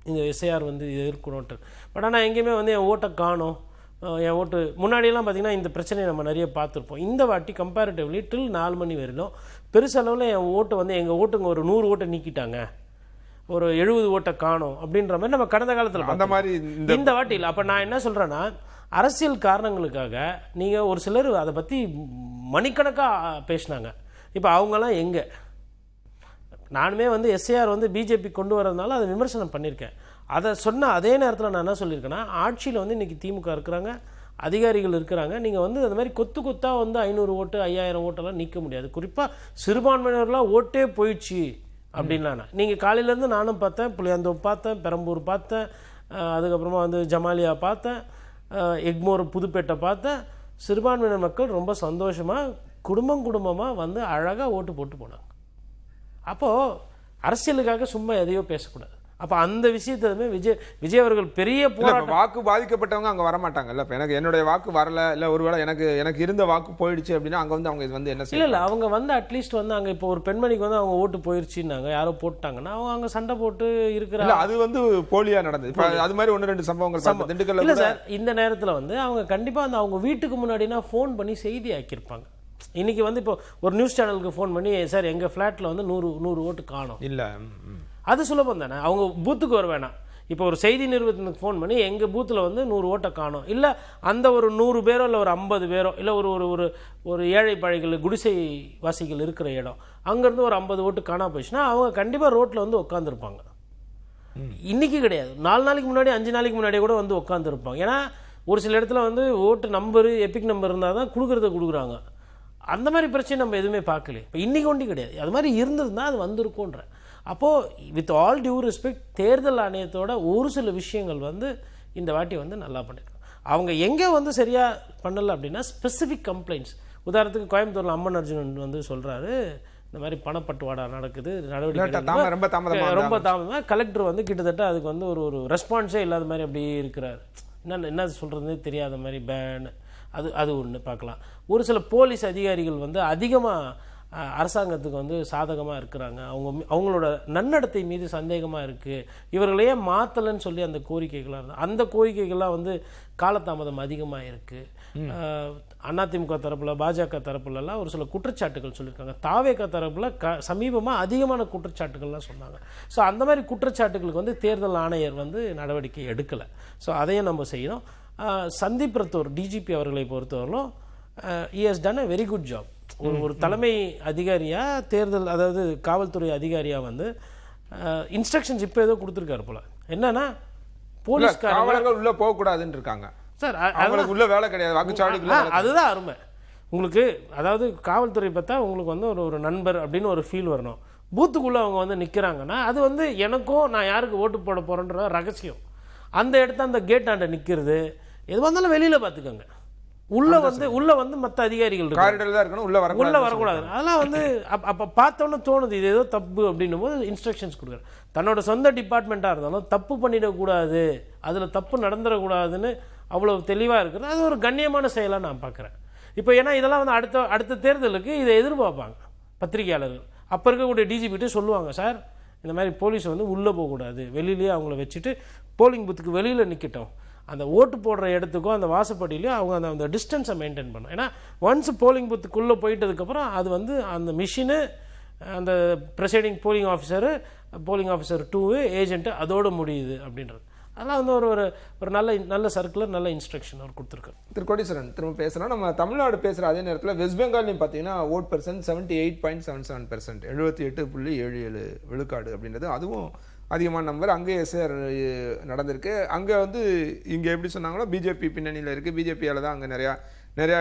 இந்த எஸ்ஐஆர் வந்து இது இருக்கணும்ட்டு. பட் ஆனால் எங்கேயுமே வந்து என் ஓட்டை காணும், என் ஓட்டு முன்னாடியெல்லாம் பார்த்திங்கன்னா இந்த பிரச்சனையை நம்ம நிறைய பார்த்துருப்போம். இந்த வாட்டி கம்பேரிட்டிவ்லி டில் 4 மணி வரையிலும் பெருசளவில் என் ஓட்டு வந்து எங்கள் ஓட்டுங்க ஒரு 100 ஓட்டை நீக்கிட்டாங்க, ஒரு 70 ஓட்டை காணும் அப்படின்ற மாதிரி நம்ம கடந்த காலத்தில் அந்த மாதிரி இந்த வாட்டியில். அப்போ நான் என்ன சொல்கிறேன்னா, அரசியல் காரணங்களுக்காக நீங்கள் ஒரு சிலர் அதை பற்றி மணிக்கணக்காக பேசினாங்க. இப்போ அவங்கெல்லாம் எங்கே? நானுமே வந்து எஸ்ஐஆர் வந்து பிஜேபி கொண்டு வரதுனால அதை விமர்சனம் பண்ணியிருக்கேன். அதை சொன்ன அதே நேரத்தில் நான் என்ன சொல்லியிருக்கேன்னா, ஆட்சியில் வந்து இன்றைக்கி திமுக இருக்கிறாங்க, அதிகாரிகள் இருக்கிறாங்க, நீங்கள் வந்து அந்த மாதிரி கொத்து கொத்தாக வந்து 500 ஓட்டு 5000 ஓட்டெல்லாம் நீக்க முடியாது. குறிப்பாக சிறுபான்மையினர்லாம் ஓட்டே போயிடுச்சு அப்படின்லாம் நீங்கள் காலையிலேருந்து நானும் பார்த்தேன், புளியாந்தோப்பு பார்த்தேன், பெரம்பூர் பார்த்தேன், அதுக்கப்புறமா வந்து ஜமாலியா பார்த்தேன், எக்மோர் புதுப்பேட்டை பார்த்தேன். சிறுபான்மையினர் மக்கள் ரொம்ப சந்தோஷமாக குடும்பமாக வந்து அழகாக ஓட்டு போட்டு போனாங்க. அப்போது அரசியலுக்காக சும்மா எதையோ பேசக்கூடாது. அப்போ அந்த விஷயத்தையுமே விஜய் அவர்கள் பெரிய போராட்டம். வாக்கு பாதிக்கப்பட்டவங்க அங்கே வரமாட்டாங்கல்ல. இப்போ எனக்கு என்னுடைய வாக்கு வரல, இல்லை ஒருவேளை எனக்கு இருந்த வாக்கு போயிடுச்சு அப்படின்னா அங்கே வந்து அவங்க வந்து என்ன இல்லை அவங்க வந்து அட்லீஸ்ட் வந்து அங்கே இப்போ ஒரு பெண்மணிக்கு வந்து அவங்க ஓட்டு போயிடுச்சுன்னாங்க, யாரோ போட்டாங்கன்னா அவங்க அங்கே சண்டை போட்டு இருக்கிறாங்க. அது வந்து போலியா நடந்தது. இப்போ அது மாதிரி 1-2 சம்பவங்கள் திண்டுக்கல்ல. இல்லை சார், இந்த நேரத்தில் வந்து அவங்க கண்டிப்பாக அந்த அவங்க வீட்டுக்கு முன்னாடினா ஃபோன் பண்ணி செய்தி ஆக்கியிருப்பாங்க. இன்றைக்கி வந்து இப்போ ஒரு நியூஸ் சேனலுக்கு ஃபோன் பண்ணி, சார் எங்கள் ஃப்ளாட்டில் வந்து 100 ஓட்டு காணும், இல்லை அது சுலபம் தானே, அவங்க பூத்துக்கு வர வேணாம். இப்போ ஒரு செய்தி நிறுவனத்துக்கு ஃபோன் பண்ணி எங்கள் பூத்தில் வந்து 100 ஓட்டை காணும், இல்லை அந்த ஒரு 100 பேரோ இல்லை ஒரு 50 பேரோ இல்லை ஒரு ஏழை பழைகள் குடிசை வாசிகள் இருக்கிற இடம், அங்கேருந்து ஒரு 50 ஓட்டு காணா போயிடுச்சுன்னா அவங்க கண்டிப்பாக ரோட்டில் வந்து உட்காந்துருப்பாங்க. இன்றைக்கி கிடையாது, 4 நாளைக்கு முன்னாடி 5 நாளைக்கு முன்னாடியே கூட வந்து உட்காந்துருப்பாங்க. ஏன்னா ஒரு சில இடத்துல வந்து ஓட்டு நம்பரு எபிக் நம்பர் இருந்தால் தான் கொடுக்குறாங்க. அந்த மாதிரி பிரச்சனை நம்ம எதுவுமே பார்க்கல. இப்போ இன்றைக்கி ஒண்டி கிடையாது, அது மாதிரி இருந்ததுன்னா அது வந்திருக்குன்ற. அப்போது வித் ஆல் டியூ ரெஸ்பெக்ட், தேர்தல் ஆணையத்தோட ஒரு சில விஷயங்கள் வந்து இந்த வாட்டி வந்து நல்லா பண்ணியிருக்காங்க. அவங்க எங்கே வந்து சரியாக பண்ணலை அப்படின்னா ஸ்பெசிஃபிக் கம்ப்ளைண்ட்ஸ். உதாரணத்துக்கு கோயம்புத்தூரில் அம்மன் அர்ஜுனன் வந்து சொல்கிறாரு, இந்த மாதிரி பணப்பட்டுவாடா நடக்குது, நடவடிக்கை ரொம்ப தாமதமாக, கலெக்டர் வந்து கிட்டத்தட்ட அதுக்கு வந்து ஒரு ரெஸ்பான்ஸே இல்லாத மாதிரி அப்படியே இருக்கிறார். என்ன சொல்கிறதுனே தெரியாத மாதிரி பேன். அது ஒன்று பார்க்கலாம். ஒரு சில போலீஸ் அதிகாரிகள் வந்து அதிகமாக அரசாங்கத்துக்கு வந்து சாதகமாக இருக்கிறாங்க, அவங்களோட நன்னடத்தை மீது சந்தேகமாக இருக்குது, இவர்களையே மாற்றலைன்னு சொல்லி அந்த கோரிக்கைகளாக இருந்தால் அந்த கோரிக்கைகள்லாம் வந்து காலதாமதம் அதிகமாக இருக்குது. அதிமுக தரப்பில் பாஜக தரப்புலலாம் ஒரு சில குற்றச்சாட்டுகள் சொல்லியிருக்காங்க. தாவேகா தரப்பில் சமீபமாக அதிகமான குற்றச்சாட்டுகள்லாம் சொன்னாங்க. ஸோ அந்த மாதிரி குற்றச்சாட்டுகளுக்கு வந்து தேர்தல் ஆணையர் வந்து நடவடிக்கை எடுக்கலை. ஸோ அதையும் நம்ம செய்யணும். சந்தீப் ரத்தோர் டிஜிபி அவர்களை பொறுத்தவரையிலும் he has done a very good job. ஒரு தலைமை அதிகாரியாக தேர்தல், அதாவது காவல்துறை அதிகாரியாக வந்து இன்ஸ்ட்ரக்ஷன்ஸ் இப்போ ஏதோ கொடுத்துருக்காரு போல. என்னன்னா போலீஸ்காரங்க உள்ள போகக்கூடாதுன்னு இருக்காங்க சார், அவங்களுக்கு உள்ள வேலை கிடையாது, வாக்குச்சாவடிக்குள்ள. அதுதான் அருமை உங்களுக்கு. அதாவது காவல்துறை பார்த்தா உங்களுக்கு வந்து ஒரு நண்பர் அப்படின்னு ஒரு ஃபீல் வரணும். பூத்துக்குள்ளே அவங்க வந்து நிற்கிறாங்கன்னா அது வந்து எனக்கும் நான் யாருக்கு ஓட்டு போட போகிறேன்ற ரகசியம். அந்த இடத்த அந்த கேட் ஆண்ட நிற்கிறது எது வந்தாலும் வெளியில் பார்த்துக்கோங்க. உள்ள வந்து மற்ற அதிகாரிகள் உள்ள வரக்கூடாது. அதெல்லாம் வந்து அப்போ பார்த்தோன்னு தோணுது இது ஏதோ தப்பு அப்படின்னும் போது இன்ஸ்ட்ரக்ஷன்ஸ் கொடுக்குறாரு. தன்னோட சொந்த டிபார்ட்மெண்ட்டாக இருந்தாலும் தப்பு பண்ணிடக்கூடாது, அதில் தப்பு நடந்துடக்கூடாதுன்னு அவ்வளோ தெளிவாக இருக்குது. அது ஒரு கண்ணியமான செயலாக நான் பார்க்குறேன். இப்போ ஏன்னா இதெல்லாம் வந்து அடுத்த தேர்தலுக்கு இதை எதிர்பார்ப்பாங்க பத்திரிகையாளர்கள். அப்போ இருக்கக்கூடிய டிஜிபிட்டு சொல்லுவாங்க, சார் இந்த மாதிரி போலீஸ் வந்து உள்ளே போகக்கூடாது, வெளியிலேயே அவங்கள வச்சுட்டு போலிங் பூத்துக்கு வெளியில் நிற்கட்டும், அந்த ஓட்டு போடுற இடத்துக்கும் அந்த வாசப்படியிலையும் அவங்க அந்த டிஸ்டன்ஸை மெயின்டைன் பண்ணணும். ஏன்னா ஒன்ஸ் போலிங் பூத்துக்குள்ளே போயிட்டதுக்கப்புறம் அது வந்து அந்த மிஷினு, அந்த ப்ரெசைடிங் போலிங் ஆஃபீஸர் 2 ஏஜென்ட்டு அதோடு முடியுது அப்படின்றது. அதெல்லாம் வந்து ஒரு நல்ல சர்க்குலர், நல்ல இன்ஸ்ட்ரக்ஷன் அவர் கொடுத்துருக்காரு. திரு கோடீஸ்வரன் திரும்ப பேசுகிறோம். நம்ம தமிழ்நாடு பேசுகிற அதே நேரத்தில் வெஸ்ட் பெங்கால்லையும் பார்த்தீங்கன்னா ஓட் பர்சன்ட் 78.77%, 78.77 விழுக்காடு அப்படின்றது அதுவும் அதிகமான நம்பர். அங்கே எஸ்ஆர் நடந்திருக்கு. அங்கே வந்து இங்கே எப்படி சொன்னாங்களோ பிஜேபி பின்னணியில் இருக்குது, பிஜேபியால் தான் அங்கே நிறையா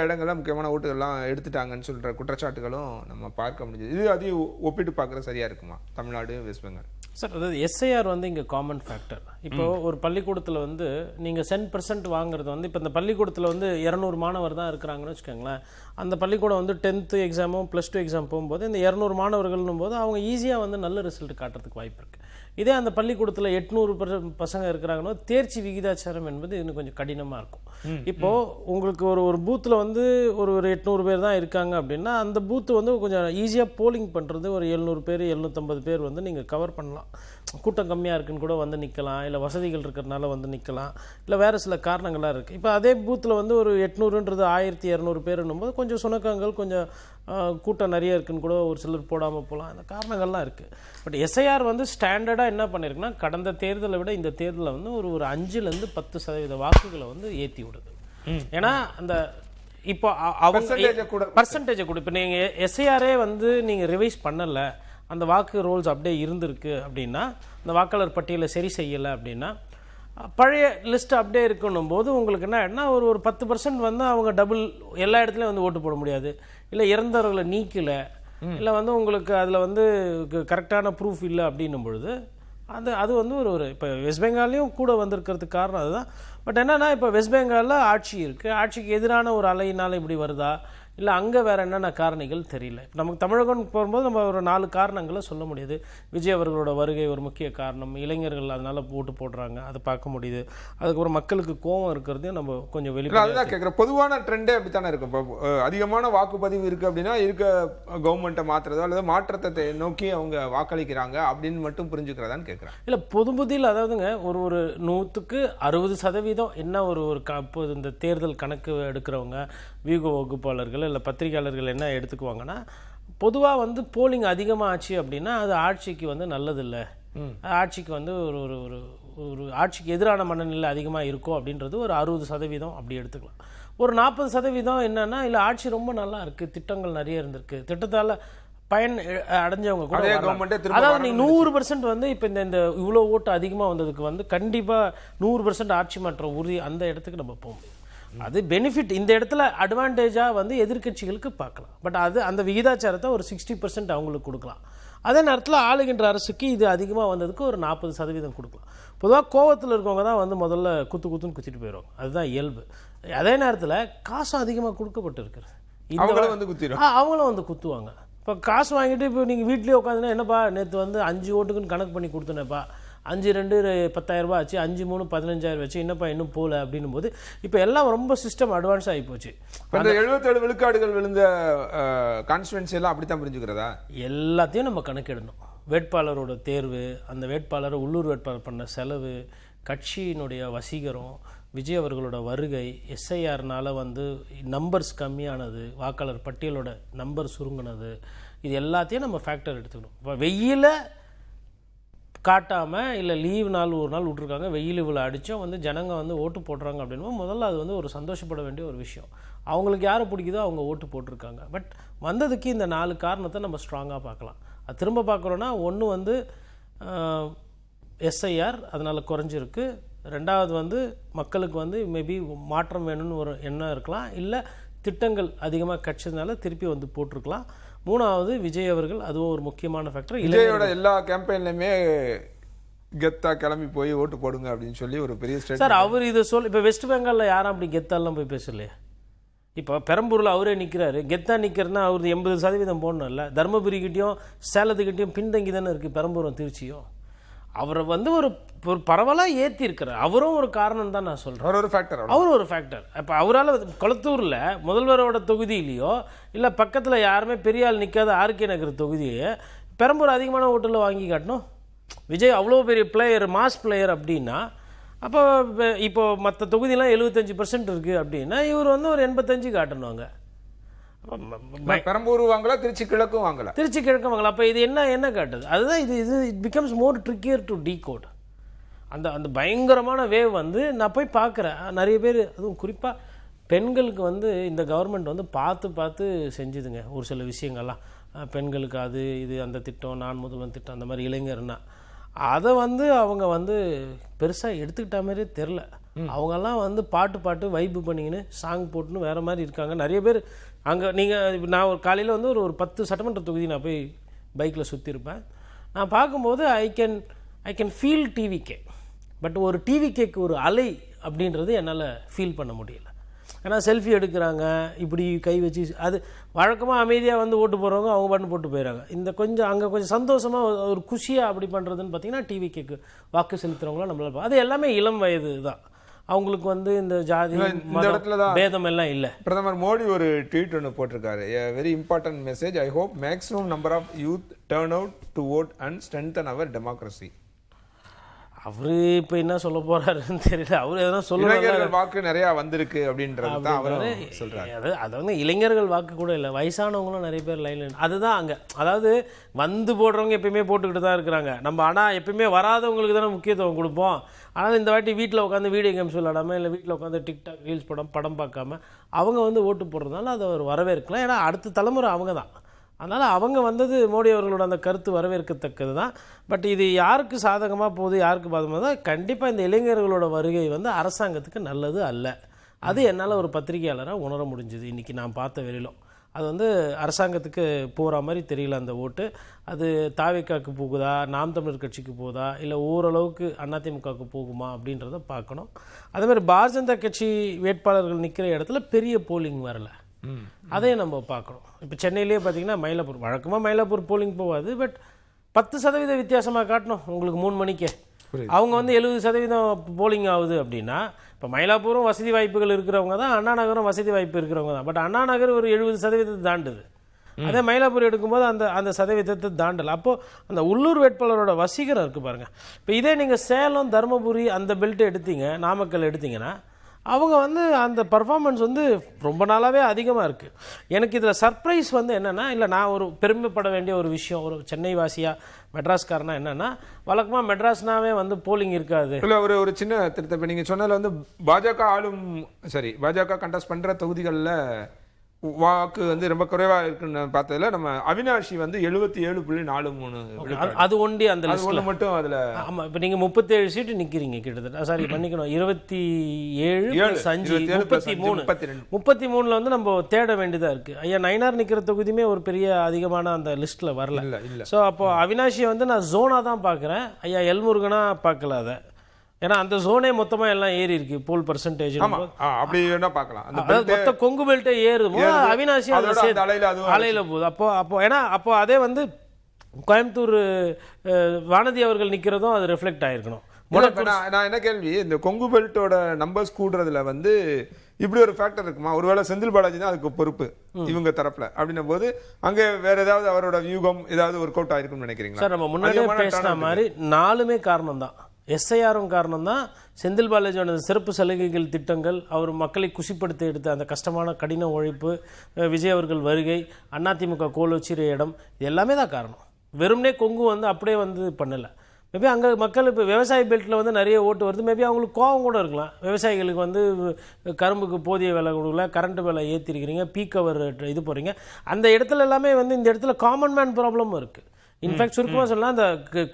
இடங்கள்லாம் முக்கியமான ஓட்டுகள்லாம் எடுத்துட்டாங்கன்னு சொல்கிற குற்றச்சாட்டுகளும் நம்ம பார்க்க முடிஞ்சது. இது அதையும் ஒப்பிட்டு பார்க்குறது சரியாக இருக்குமா தமிழ்நாடு வெஸ்ட் பெங்கால்? சார் அதாவது எஸ்ஐஆர் வந்து இங்கே காமன் ஃபேக்டர். இப்போ ஒரு பள்ளிக்கூடத்தில் வந்து நீங்கள் 10% வாங்குறது வந்து இப்போ இந்த பள்ளிக்கூடத்தில் வந்து 200 மாணவர் தான் இருக்கிறாங்கன்னு வச்சுக்கோங்களேன். அந்த பள்ளிக்கூடம் வந்து 10th எக்ஸாமும் +2 எக்ஸாம் போகும்போது இந்த 200 மாணவர்கள்னும் போது அவங்க ஈஸியாக வந்து நல்ல ரிசல்ட் காட்டுறதுக்கு வாய்ப்பு இருக்குது. இதே அந்த பள்ளிக்கூடத்தில் 800 பசங்க இருக்கிறாங்கன்னா தேர்ச்சி விகிதாச்சாரம் என்பது இன்னும் கொஞ்சம் கடினமாக இருக்கும். இப்போது உங்களுக்கு ஒரு பூத்தில் வந்து ஒரு 800 பேர் தான் இருக்காங்க அப்படின்னா அந்த பூத்து வந்து கொஞ்சம் ஈஸியாக போலிங் பண்ணுறது ஒரு 700 பேர் 750 பேர் வந்து நீங்கள் கவர் பண்ணலாம். கூட்டம் கம்மியாக இருக்குன்னு கூட வந்து நிற்கலாம், இல்லை வசதிகள் இருக்கிறதுனால வந்து நிற்கலாம், இல்லை வேறு சில காரணங்களாக இருக்குது. இப்போ அதே பூத்தில் வந்து ஒரு 800ன்றது 1200 பேருன்னும் போது கொஞ்சம் சுணக்கங்கள் கொஞ்சம் கூட்டம் நிறைய இருக்குன்னு கூட ஒரு சிலர் போடாமல் போகலாம். அந்த காரணங்கள்லாம் இருக்குது. பட் எஸ்ஐஆர் வந்து ஸ்டாண்டர்டாக என்ன பண்ணியிருக்குன்னா கடந்த தேர்தலை விட இந்த தேர்தலில் வந்து ஒரு 5லேருந்து 10% வாக்குகளை வந்து ஏற்றி விடுது. ஏன்னா அந்த இப்போ அவங்க பர்சன்டேஜை கூட இப்போ நீங்கள் எஸ்ஐஆரே வந்து நீங்கள் ரிவைஸ் பண்ணலை, அந்த வாக்கு ரோல்ஸ் அப்படியே இருந்திருக்கு அப்படின்னா, அந்த வாக்காளர் பட்டியலை சரி செய்யலை அப்படின்னா பழைய லிஸ்ட் அப்படியே இருக்கணும் போது உங்களுக்கு என்ன ஒரு 10% வந்து அவங்க டபுள் எல்லா இடத்துலையும் வந்து ஓட்டு போட முடியாது. இல்லை இறந்தவர்களை நீக்கலை, இல்லை வந்து உங்களுக்கு அதில் வந்து கரெக்டான ப்ரூஃப் இல்லை அப்படின்னும் பொழுது அது வந்து ஒரு இப்போ வெஸ்ட் பெங்கால்லையும் கூட வந்திருக்கிறதுக்கு காரணம் அதுதான். பட் என்னென்னா இப்போ வெஸ்ட் பெங்காலில் ஆட்சி இருக்குது, ஆட்சிக்கு எதிரான ஒரு அலையினால் இப்படி வருதா, இல்லை அங்கே வேறு என்னென்ன காரணிகள் தெரியல. இப்போ நமக்கு தமிழகம் போகும்போது நம்ம ஒரு 4 காரணங்களை சொல்ல முடியுது. விஜய் அவர்களோட வருகை ஒரு முக்கிய காரணம், இளைஞர்கள் அதனால் ஓட்டு போடுறாங்க, அதை பார்க்க முடியுது. அதுக்கப்புறம் மக்களுக்கு கோபம் இருக்கிறதையும் நம்ம கொஞ்சம் வெளிப்படையாக அதுதான் கேட்குறேன். பொதுவான ட்ரெண்டே அப்படி தானே இருக்கும். இப்போ அதிகமான வாக்குப்பதிவு இருக்குது அப்படின்னா இருக்க கவர்மெண்ட்டை மாற்றுறதோ அல்லது மாற்றத்தை நோக்கி அவங்க வாக்களிக்கிறாங்க அப்படின்னு மட்டும் புரிஞ்சுக்கிறதான்னு கேட்குறேன். இல்லை பொதுபுதியில் அதாவதுங்க ஒரு 100க்கு 60% என்ன இப்போது இந்த தேர்தல் கணக்கு எடுக்கிறவங்க வியூக வகுப்பாளர்கள் இல்லை பத்திரிகையாளர்கள் என்ன எடுத்துக்குவாங்கன்னா, பொதுவாக வந்து போலிங் அதிகமாக ஆச்சு அப்படின்னா அது ஆட்சிக்கு வந்து நல்லதில்லை, ஆட்சிக்கு வந்து ஒரு ஆட்சிக்கு எதிரான மனநிலை அதிகமாக இருக்கும் அப்படின்றது ஒரு 60% அப்படி எடுத்துக்கலாம். ஒரு 40% என்னன்னா இல்லை ஆட்சி ரொம்ப நல்லா இருக்குது, திட்டங்கள் நிறைய இருந்திருக்கு, திட்டத்தால் பயன் அடைஞ்சவங்க கூட. அதாவது நீங்கள் 100% வந்து இப்போ இந்த இவ்வளோ ஓட்டு அதிகமாக வந்ததுக்கு வந்து கண்டிப்பாக 100% ஆட்சி மாற்றம் உறுதி அந்த இடத்துக்கு நம்ம போக முடியும். அது பெனிஃபிட் இந்த இடத்துல அட்வான்டேஜாக வந்து எதிர்கட்சிகளுக்கு பார்க்கலாம். பட் அது அந்த விகிதாச்சாரத்தை ஒரு 60% அவங்களுக்கு கொடுக்கலாம். அதே நேரத்தில் ஆளுகின்ற அரசுக்கு இது அதிகமாக வந்ததுக்கு ஒரு 40% கொடுக்கலாம். பொதுவாக கோவத்தில் இருக்கவங்க தான் வந்து முதல்ல குத்துன்னு குத்திட்டு போயிடுவாங்க, அதுதான் இயல்பு. அதே நேரத்தில் காசும் அதிகமாக கொடுக்கப்பட்டிருக்கிறது, அவங்களும் வந்து குத்துவாங்க. இப்போ காசு வாங்கிட்டு இப்போ நீங்கள் வீட்லேயே உட்காந்துன்னா என்னப்பா நேற்று வந்து 5 ஓட்டுக்குன்னு கணக்கு பண்ணி கொடுத்தனேப்பா, 5-2 10,000 ஆச்சு, 5-3 15,000 வச்சு என்னப்பா இன்னும் போகல அப்படின்னும் போது இப்போ எல்லாம் ரொம்ப சிஸ்டம் அட்வான்ஸ் ஆகி போச்சு. அந்த 77 விழுக்காடுகள் விழுந்த கான்ஸ்டிடுவன்சி எல்லாம் அப்படித்தான் புரிஞ்சுக்கிறதா? எல்லாத்தையும் நம்ம கணக்கெடணும். வேட்பாளரோட தேர்வு, அந்த வேட்பாளரை உள்ளூர் வேட்பாளர் பண்ண செலவு, கட்சியினுடைய வசீகரம், விஜய் அவர்களோட வருகை, எஸ்ஐஆர்னால் வந்து நம்பர்ஸ் கம்மியானது, வாக்காளர் பட்டியலோட நம்பர் சுருங்கினது, இது எல்லாத்தையும் நம்ம ஃபேக்டர் எடுத்துக்கணும். இப்போ வெயில காட்டாமல் இல்லை லீவ் நாள் ஒரு நாள் விட்ருக்காங்க, வெயில் இவ்வளோ அடித்தோம் வந்து ஜனங்க வந்து ஓட்டு போடுறாங்க அப்படின்னா முதல்ல அது வந்து ஒரு சந்தோஷப்பட வேண்டிய ஒரு விஷயம். அவங்களுக்கு யாரை பிடிக்குதோ அவங்க ஓட்டு போட்டிருக்காங்க. பட் வந்ததுக்கு இந்த 4 காரணத்தை நம்ம ஸ்ட்ராங்காக பார்க்கலாம். அது திரும்ப பார்க்குறோன்னா ஒன்று வந்து எஸ்ஐஆர் அதனால் குறைஞ்சிருக்கு, 2வது வந்து மக்களுக்கு வந்து மேபி மாற்றம் வேணும்னு ஒரு எண்ணம் இருக்கலாம், இல்லை திட்டங்கள் அதிகமாக கட்சினால திருப்பி வந்து போட்டிருக்கலாம், 3வது விஜய் அவர்கள் அதுவும் ஒரு முக்கியமான ஃபேக்டர். விஜயோட எல்லா கேம்பெயின்லையுமே கெத்தா கிளம்பி போய் ஓட்டு போடுங்க அப்படின்னு சொல்லி ஒரு பெரிய ஸ்டேட் சார் அவர் இதை இப்போ வெஸ்ட் பெங்காலில் யாரும் அப்படி கெத்தாலாம் போய் பேசலையே. இப்போ பெரம்பூரில் அவரே நிற்கிறாரு, கெத்தா நிற்கிறன்னா அவர் 80% போடணும் இல்லை. தருமபுரிக்கிட்டையும் சேலத்துக்கிட்டையும் பின்தங்கி தானே இருக்குது பெரம்பூரும் திருச்சியும். அவரை வந்து ஒரு பரவலாக ஏற்றி இருக்கிறார், அவரும் ஒரு காரணம் தான் நான் சொல்கிறேன். அவர் ஒரு ஃபேக்டர். இப்போ அவரால் கொளத்தூரில் முதல்வரோட தொகுதியிலையோ இல்லை பக்கத்தில் யாருமே பெரிய ஆள் நிற்காத ஆர்கே நகர் தொகுதியை பெரம்பூர் அதிகமான ஓட்டில் வாங்கி காட்டணும். விஜய் அவ்வளோ பெரிய பிளேயர், மாஸ் பிளேயர் அப்படின்னா அப்போ இப்போ மற்ற தொகுதியெலாம் 75% இருக்குது அப்படின்னா இவர் வந்து ஒரு 85 காட்டணுவாங்க. பெரம்பூர் வாங்கல, திருச்சி கிழக்கும் வாங்கல, திருச்சி கிழக்கும் வாங்கல. அப்போ இது என்ன காட்டுது? அதுதான் இது it becomes more trickier to decode. அந்த பயங்கரமான வேவ் வந்து நான் போய் பார்க்குறேன். நிறைய பேர் அதுவும் குறிப்பாக பெண்களுக்கு வந்து இந்த கவர்மெண்ட் வந்து பார்த்து செஞ்சுதுங்க ஒரு சில விஷயங்கள்லாம். பெண்களுக்கு அது இது அந்த திட்டம், நான் முதல்வன் திட்டம், அந்த மாதிரி இளைஞர்னா அதை வந்து அவங்க வந்து பெருசாக எடுத்துக்கிட்ட மாதிரியே தெரில. அவங்கெல்லாம் வந்து பாட்டு வைப்பு பண்ணிக்கின்னு சாங் போட்டுன்னு வேறு மாதிரி இருக்காங்க நிறைய பேர். அங்கே நான் ஒரு காலையில் வந்து ஒரு 10 சட்டமன்ற தொகுதி நான் போய் பைக்கில் சுற்றிருப்பேன். நான் பார்க்கும்போது I can feel TVK. But ஒரு டிவிகேக்கு ஒரு அலை அப்படின்றது என்னால் ஃபீல் பண்ண முடியல. ஏன்னா செல்ஃபி எடுக்கிறாங்க, இப்படி கை வச்சு, அது வழக்கமாக அமைதியாக வந்து ஓட்டு போடுறவங்க அவங்க பாட்டு போட்டு போயிடறாங்க. இந்த கொஞ்சம் அங்கே கொஞ்சம் சந்தோஷமாக ஒரு குஷியாக அப்படி பண்ணுறதுன்னு பார்த்தீங்கன்னா டிவிகேக்கு வாக்கு செலுத்துகிறவங்களாம் நம்மளால் அது எல்லாமே இளம் வயது தான். அவங்களுக்கு வந்து இந்த ஜாதி பேதம் எல்லாம் இல்லை. பிரதமர் மோடி ஒரு ட்வீட் ஒன்று போட்டிருக்காரு, very important message, I hope maximum number of youth turn out to vote and strengthen our democracy. அவரு இப்போ என்ன சொல்ல போறாருன்னு தெரியல. அவர் எதனா சொல்லுவாங்க, வாக்கு நிறைய வந்திருக்கு அப்படின்றது தான் அவர் சொல்றாரு. அது வந்து இளைஞர்கள் வாக்கு கூட இல்லை, வயசானவங்களும் நிறைய பேர் லைன்ல. அதுதான் அங்கே, அதாவது வந்து போடுறவங்க எப்பயுமே போட்டுக்கிட்டு தான் இருக்கிறாங்க நம்ம. ஆனால் எப்பயுமே வராதவங்களுக்கு தானே முக்கியத்துவம் கொடுப்போம். ஆனால் இந்த வாட்டி வீட்டில் உட்காந்து வீடியோ கேம்ஸ் விளையாடாமல், இல்லை வீட்டில் உட்காந்து டிக்டாக் ரீல்ஸ் படம் பார்க்காம அவங்க வந்து ஓட்டு போடுறதுனால அதை அவர் வரவேற்கலாம். ஏன்னா அடுத்த தலைமுறை அவங்க தான். அதனால் அவங்க வந்தது மோடி அவர்களோட அந்த கருத்து வரவேற்கத்தக்கது தான். பட் இது யாருக்கு சாதகமாக போகுது, யாருக்கு பாதகமாக தான், கண்டிப்பாக இந்த இளைஞர்களோட வருகை வந்து அரசாங்கத்துக்கு நல்லது அல்ல. அது என்னால் ஒரு பத்திரிகையாளராக உணர முடிஞ்சுது இன்றைக்கி நான் பார்த்த வரையிலும். அது வந்து அரசாங்கத்துக்கு போகிற மாதிரி தெரியல அந்த ஓட்டு. அது தாவேக்காவுக்கு போகுதா, நாம் தமிழர் கட்சிக்கு போகுதா, இல்லை ஓரளவுக்கு அதிமுகவுக்கு போகுமா அப்படின்றத பார்க்கணும். அதேமாதிரி பாரதிய ஜனதா கட்சி வேட்பாளர்கள் நிற்கிற இடத்துல பெரிய போலிங் வரலை, அதையும் நம்ம பார்க்கணும். இப்போ சென்னையிலே பார்த்தீங்கன்னா மயிலாப்பூர், வழக்கமாக மயிலாப்பூர் போலிங் போகாது, பட் 10% வித்தியாசமாக காட்டணும் உங்களுக்கு 3 மணிக்கே. அவங்க வந்து 70% போலிங் ஆகுது அப்படின்னா, இப்போ மயிலாப்பூரும் வசதி வாய்ப்புகள் இருக்கிறவங்க தான், அண்ணா நகரும் வசதி வாய்ப்பு இருக்கிறவங்க தான். பட் அண்ணா நகர் ஒரு 70% தாண்டுது, அதே மயிலாப்பூர் எடுக்கும்போது அந்த சதவீதத்தை தாண்டலை. அப்போது அந்த உள்ளூர் வேட்பாளரோட வசீகரம் இருக்குது பாருங்கள். இப்போ இதே நீங்கள் சேலம், தருமபுரி அந்த பெல்ட்டை எடுத்தீங்க, நாமக்கல் எடுத்தீங்கன்னா அவங்க வந்து அந்த பர்ஃபார்மன்ஸ் வந்து ரொம்ப நாளாகவே அதிகமாக இருக்குது. எனக்கு இதில் சர்ப்ரைஸ் வந்து என்னென்னா, இல்லை நான் ஒரு பெருமைப்பட வேண்டிய ஒரு விஷயம், ஒரு சென்னை வாசியாக மெட்ராஸ்காரனா என்னென்னா, வழக்கமாக மெட்ராஸ்னாவே வந்து போலிங் இருக்காது. இல்லை ஒரு சின்ன திருத்தம், இப்போ நீங்கள் சொன்னதில் வந்து பாஜக கண்டஸ்ட் பண்ணுற தொகுதிகளில் வாக்கு வந்து ரொம்ப குறைவா இருக்குன்னு பார்த்ததுல நம்ம அவினாஷி வந்து 77.43 அது ஒண்டி அந்த லிஸ்ட்ல மட்டும். அதுல ஆமா, இப்போ நீங்க 37 சீட்டு நிக்கிறீங்க கிட்டத்தட்ட. சாரி பண்ணிக்கணும், 27+5 33ல வந்து நம்ம தேட வேண்டியதா இருக்கு. ஐயா நயினார் நிக்கிற தொகுதியுமே ஒரு பெரிய அதிகமான அந்த லிஸ்ட்ல வரல. ஸோ அப்போ அவினாஷியை வந்து நான் ஜோனா தான் பார்க்குறேன், ஐயா எல்முருகனா பார்க்கல அதை. ஏன்னா அந்த ஜோனே மொத்தமா எல்லாம் ஏறி இருக்கு, போல் பர்சன்டேஜ் அப்படி வேணா பார்க்கலாம். மொத்த கொங்கு பெல்ட்டே ஏறுமோ, அவினாசி அலையில போகுது. அப்போ ஏன்னா அப்போ அதே வந்து கோயம்புத்தூர் வானதி அவர்கள் நிக்கிறதும் அது ரிஃப்ளெக்ட் ஆயிருக்கணும். நான் என்ன கேள்வி, இந்த கொங்கு பெல்ட்டோட நம்பர்ஸ் கூடுறதுல வந்து இப்படி ஒரு ஃபேக்டர் இருக்குமா? ஒருவேளை செந்தில் பாலாஜி தான் அதுக்கு பொறுப்பு இவங்க தரப்புல அப்படின்னும் போது அங்க வேற ஏதாவது அவரோட வியூகம் ஏதாவது ஒர்க் அவுட் ஆயிருக்கும்னு நினைக்கிறீங்களா? சார் நம்ம முன்னாடியே பேசின மாதிரி 4மே காரணம் தான். எஸ்ஐஆரும் காரணம் தான், செந்தில் பாலாஜியோட சிறப்பு சலுகைகள் திட்டங்கள், அவர் மக்களை குஷிப்படுத்தி எடுத்த அந்த கஷ்டமான கடின உழைப்பு, விஜய் அவர்கள் வருகை, அதிமுக கோலோச்சிற இடம், இது எல்லாமே தான் காரணம். வெறும்னே கொங்கு வந்து அப்படியே வந்து பண்ணலை. மேபி அங்கே மக்கள் இப்போ விவசாய பெல்ட்டில் வந்து நிறைய ஓட்டு வருது, மேபி அவங்களுக்கு கோவம் கூட இருக்கலாம். விவசாயிகளுக்கு வந்து கரும்புக்கு போதிய விலை கொடுக்கல, கரண்ட் விலை ஏற்றிருக்கிறீங்க, பீக் அவர் இது போகிறீங்க, அந்த இடத்துல எல்லாமே வந்து இந்த இடத்துல காமன் மேன் ப்ராப்ளமும் இருக்குது. இன்ஃபேக்ட் சுருக்கமாக சொல்லலாம், அந்த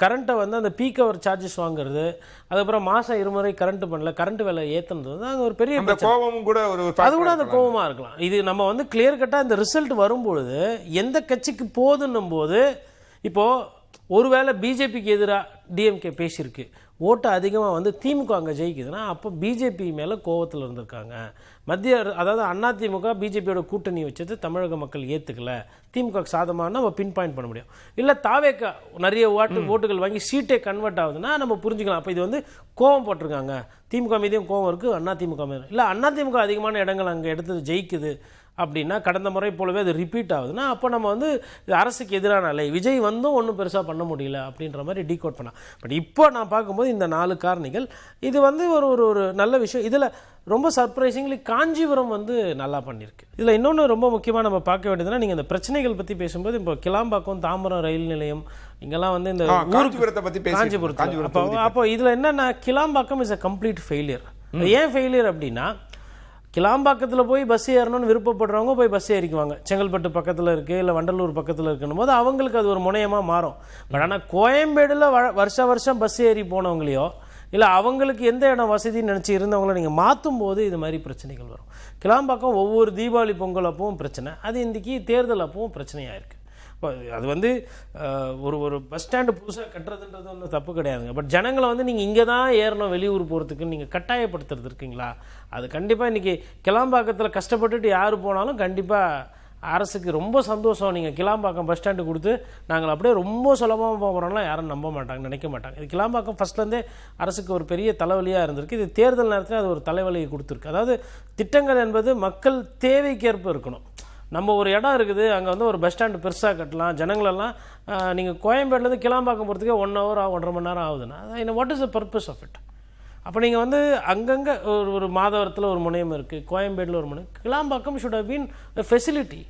கரண்ட்டை வந்து அந்த பீக் அவர் சார்ஜஸ் வாங்குறது, அதுக்கப்புறம் மாதம் 2 முறை கரண்ட் பண்ணல, கரண்ட் விலை ஏற்றுனது தான் அங்கே ஒரு பெரிய கோபமும் கூட, அது கூட அந்த கோபமாக இருக்கலாம். இது நம்ம வந்து கிளியர் கட்டாக இந்த ரிசல்ட் வரும்பொழுது எந்த கட்சிக்கு போதுன்னும் போது, இப்போது ஒருவேளை பிஜேபிக்கு எதிராக டிஎம்கே பேசியிருக்கு, ஓட்டு அதிகமாக வந்து திமுக அங்கே ஜெயிக்குதுன்னா அப்போ பிஜேபி மேலே கோவத்தில் இருந்திருக்காங்க. அதாவது அதிமுக பிஜேபியோட கூட்டணி வச்சது தமிழக மக்கள் ஏற்றுக்கல, திமுக சாதமாக நம்ம பின் பாயிண்ட் பண்ண முடியும். இல்லை தாவேக்கா நிறைய ஓட்டுகள் வாங்கி சீட்டே கன்வெர்ட் ஆகுதுன்னா நம்ம புரிஞ்சுக்கலாம். அப்போ இது வந்து கோவம் போட்டிருக்காங்க, திமுக மீதையும் கோவம் இருக்குது, அதிமுக மீதும். இல்லை அதிமுக அதிகமான இடங்கள் அங்கே எடுத்தது ஜெயிக்குது அப்படின்னா, கடந்த முறை போலவே அது ரிப்பீட் ஆகுதுன்னா அப்போ நம்ம வந்து அரசுக்கு எதிரான அலை, விஜய் வந்தும் ஒன்றும் பெருசாக பண்ண முடியல அப்படின்ற மாதிரி டீகோட் பண்ணலாம். பட் இப்போ நான் பார்க்கும்போது இந்த 4 காரணிகள் இது வந்து ஒரு நல்ல விஷயம். இதில் ரொம்ப சர்ப்ரைசிங்லி காஞ்சிபுரம் வந்து நல்லா பண்ணியிருக்கு. இதில் இன்னொன்று ரொம்ப முக்கியமாக நம்ம பார்க்க வேண்டியதுன்னா, நீங்கள் இந்த பிரச்சனைகள் பற்றி பேசும்போது இப்போ கிளாம்பாக்கம், தாம்பரம் ரயில் நிலையம் இங்கெல்லாம் வந்து இந்த காஞ்சிபுரத்தை பற்றி காஞ்சிபுரம் அப்போ இதில் என்னென்னா, Kilambakkam is a complete failure. ஏன் ஃபெயிலியர் அப்படின்னா, கிளாம்பாக்கத்தில் போய் பஸ் ஏறணும்னு விருப்பப்படுறவங்க போய் பஸ் ஏறிக்குவாங்க, செங்கல்பட்டு பக்கத்தில் இருக்குது இல்லை வண்டலூர் பக்கத்தில் இருக்குன்னும் போது அவங்களுக்கு அது ஒரு முனையமாக மாறும். பட் ஆனால் கோயம்பேடில் வருஷம் பஸ் ஏறி போனவங்களையோ இல்லை அவங்களுக்கு எந்த இடம் வசதின்னு நினச்சி இருந்தவங்கள நீங்கள் மாற்றும் போது இது மாதிரி பிரச்சனைகள் வரும். கிளாம்பாக்கம் ஒவ்வொரு தீபாவளி பொங்கல் அப்பவும் பிரச்சனை, அது இன்றைக்கி தேர்தல் அப்பவும் பிரச்சனையாக இருக்குது. அது வந்து ஒரு பஸ் ஸ்டாண்டு புதுசாக கட்டுறதுன்றது ஒன்றும் தப்பு கிடையாதுங்க. பட் ஜனங்களை வந்து நீங்கள் இங்கே தான் ஏறணும் வெளியூர் போகிறதுக்கு நீங்கள் கட்டாயப்படுத்துறது இருக்கீங்களா, அது கண்டிப்பாக இன்றைக்கி கிளாம்பாக்கத்தில் கஷ்டப்பட்டுட்டு யார் போனாலும் கண்டிப்பாக அரசுக்கு ரொம்ப சந்தோஷம். நீங்கள் கிளாம்பாக்கம் பஸ் ஸ்டாண்டு கொடுத்து நாங்கள் அப்படியே ரொம்ப சுலபமாக போகிறோம்லாம் யாரும் நம்ப மாட்டாங்க, நினைக்க மாட்டாங்க. இது கிளாம்பாக்கம் ஃபஸ்ட்லேருந்தே அரசுக்கு ஒரு பெரிய தலைவலியாக இருந்திருக்கு. இது தேர்தல் நேரத்தில் அது ஒரு தலைவலியை கொடுத்துருக்கு. அதாவது திட்டங்கள் என்பது மக்கள் தேவைக்கேற்ப இருக்கணும். நம்ம ஒரு இடம் இருக்குது, அங்கே வந்து ஒரு பஸ் ஸ்டாண்டு பெருசாக கட்டலாம், ஜனங்களெல்லாம் நீங்கள் கோயம்பேடுலேருந்து கிளாம்பாக்கம் போகிறதுக்கே 1 hour 1.5 மணி நேரம் ஆகுதுன்னா what is the purpose of it? அப்போ நீங்கள் வந்து அங்கங்கே ஒரு மாதவரத்தில் ஒரு முனையம் இருக்குது, கோயம்பேடில் ஒரு முனையம், Kilambakkam should have been facility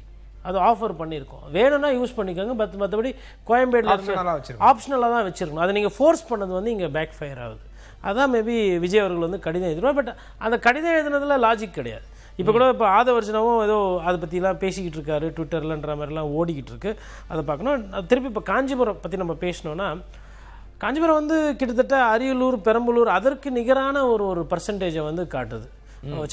அது ஆஃபர் பண்ணியிருக்கோம். வேணும்னா யூஸ் பண்ணிக்கோங்க. மற்றபடி கோயம்பேடில் ஆப்ஷனலாக தான் வச்சுருக்கணும். அதை நீங்கள் ஃபோர்ஸ் பண்ணது வந்து இங்கே பேக் ஃபயர் ஆகுது. அதான் மேபி விஜய் அவர்கள் வந்து கடிதம் எழுதுவார். பட் அந்த கடிதம் எழுதுனதுல லாஜிக் கிடையாது. இப்போ கூட இப்போ ஆதவர்ஜனாவும் ஏதோ அதை பற்றிலாம் பேசிக்கிட்டு இருக்காரு ட்விட்டர்லன்ற மாதிரிலாம் ஓடிக்கிட்டு இருக்கு. அதை பார்க்கணும். திருப்பி இப்போ காஞ்சிபுரம் பற்றி நம்ம பேசினோன்னா, காஞ்சிபுரம் வந்து கிட்டத்தட்ட அரியலூர் பெரம்பலூர் அதற்கு நிகரான ஒரு பர்சன்டேஜை வந்து காட்டுது.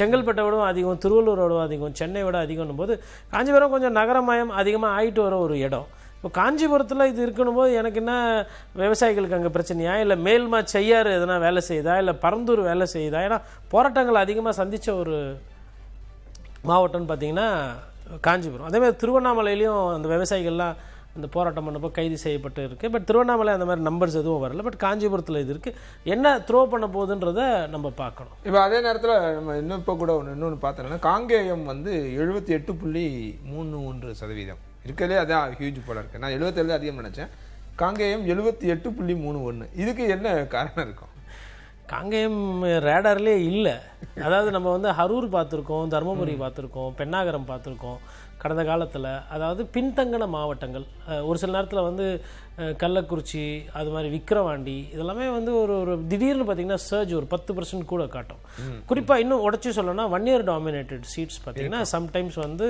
செங்கல்பட்டை விடவும் அதிகம், திருவள்ளூரோட அதிகம், சென்னை விட அதிகம்னும் போது காஞ்சிபுரம் கொஞ்சம் நகரமயம் அதிகமாக ஆகிட்டு வர ஒரு இடம். இப்போ காஞ்சிபுரத்தில் இது இருக்கணும் போது எனக்கு என்ன விவசாயிகளுக்கு அங்கே பிரச்சனையா, இல்லை மேல்மா செய்யாறு எதனா வேலை செய்யுதா, இல்லை பரந்தூர் வேலை செய்யுதா? ஏன்னா போராட்டங்கள் அதிகமாக சந்தித்த ஒரு மாவட்டம்னு பார்த்தீங்கன்னா காஞ்சிபுரம். அதேமாதிரி திருவண்ணாமலையிலையும் அந்த விவசாயிகள்லாம் அந்த போராட்டம் பண்ணப்போ கைது செய்யப்பட்டு இருக்குது. பட் திருவண்ணாமலை அந்த மாதிரி நம்பர்ஸ் எதுவும் வரல. பட் காஞ்சிபுரத்தில் இது இருக்குது. என்ன த்ரோ பண்ண போகுதுன்றதை நம்ம பார்க்கணும். இப்போ அதே நேரத்தில் நம்ம இன்னும் இப்போ கூட இன்னொன்று பார்த்தோன்னா காங்கேயம் வந்து 78.31% இருக்கிறதுலே அதான் ஹியூஜ் போல இருக்குது. நான் 77 அதிகம் நினச்சேன். காங்கேயம் 78.31. இதுக்கு என்ன காரணம் இருக்கும்? காங்கேயம் ரேடார்லேயே இல்லை. அதாவது நம்ம வந்து அரூர் பார்த்துருக்கோம், தருமபுரி பார்த்துருக்கோம், பெண்ணாகரம் பார்த்துருக்கோம் கடந்த காலத்தில். அதாவது பின்தங்கின மாவட்டங்கள் ஒரு சில நேரத்தில் வந்து கள்ளக்குறிச்சி, அது மாதிரி விக்கிரவாண்டி, இதெல்லாமே வந்து ஒரு திடீர்னு பார்த்திங்கன்னா சர்ஜ் ஒரு 10% கூட காட்டும். குறிப்பாக இன்னும் உடச்சி சொல்லணும்னா வன்னியர் டாமினேட்டட் சீட்ஸ் பார்த்திங்கன்னா சம்டைம்ஸ் வந்து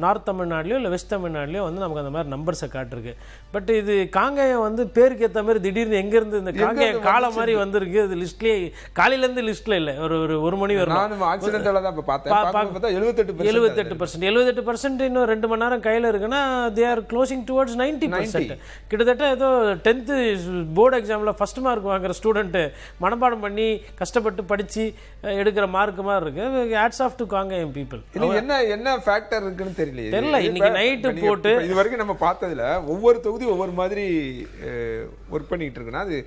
நார்த் தமிழ்நாடுலையோ இல்லை வெஸ்ட் தமிழ்நாடுலையோ வந்து நமக்கு அந்த மாதிரி நம்பர்ஸை காட்டிருக்கு. பட் இது காங்கேயம் வந்து பேருக்கு ஏற்ற மாதிரி திடீர்னு எங்கேருந்து இந்த காங்கேயம் காலம் மாதிரி வந்திருக்கு. அது லிஸ்ட்லேயே காலையிலேருந்து லிஸ்ட்டில் இல்லை. ஒரு மணி வரும். 78% இன்னும் 2 மணி நேரம் கையில் இருக்குன்னா தே ஆர் க்ளோசிங் டுவர்ட்ஸ் 90%. கிட்டத்தட்ட ஏதோ 10th போர்டு எக்ஸாமில் ஃபர்ஸ்ட் மார்க் வாங்குற ஸ்டூடெண்ட்டு மனப்பாடம் பண்ணி கஷ்டப்பட்டு படித்து எடுக்கிற மார்க் மாதிரி இருக்குது. Hats off to Kangeyam people. என்ன ஃபேக்டர் இருக்குன்னு தெரியல. இன்னைக்கு நைட்டு போட்டு இது வரைக்கும் நம்ம பார்த்ததுல ஒவ்வொரு தொகுதி ஒவ்வொரு மாதிரி ஒர்க் பண்ணிட்டு இருக்குன்னா அது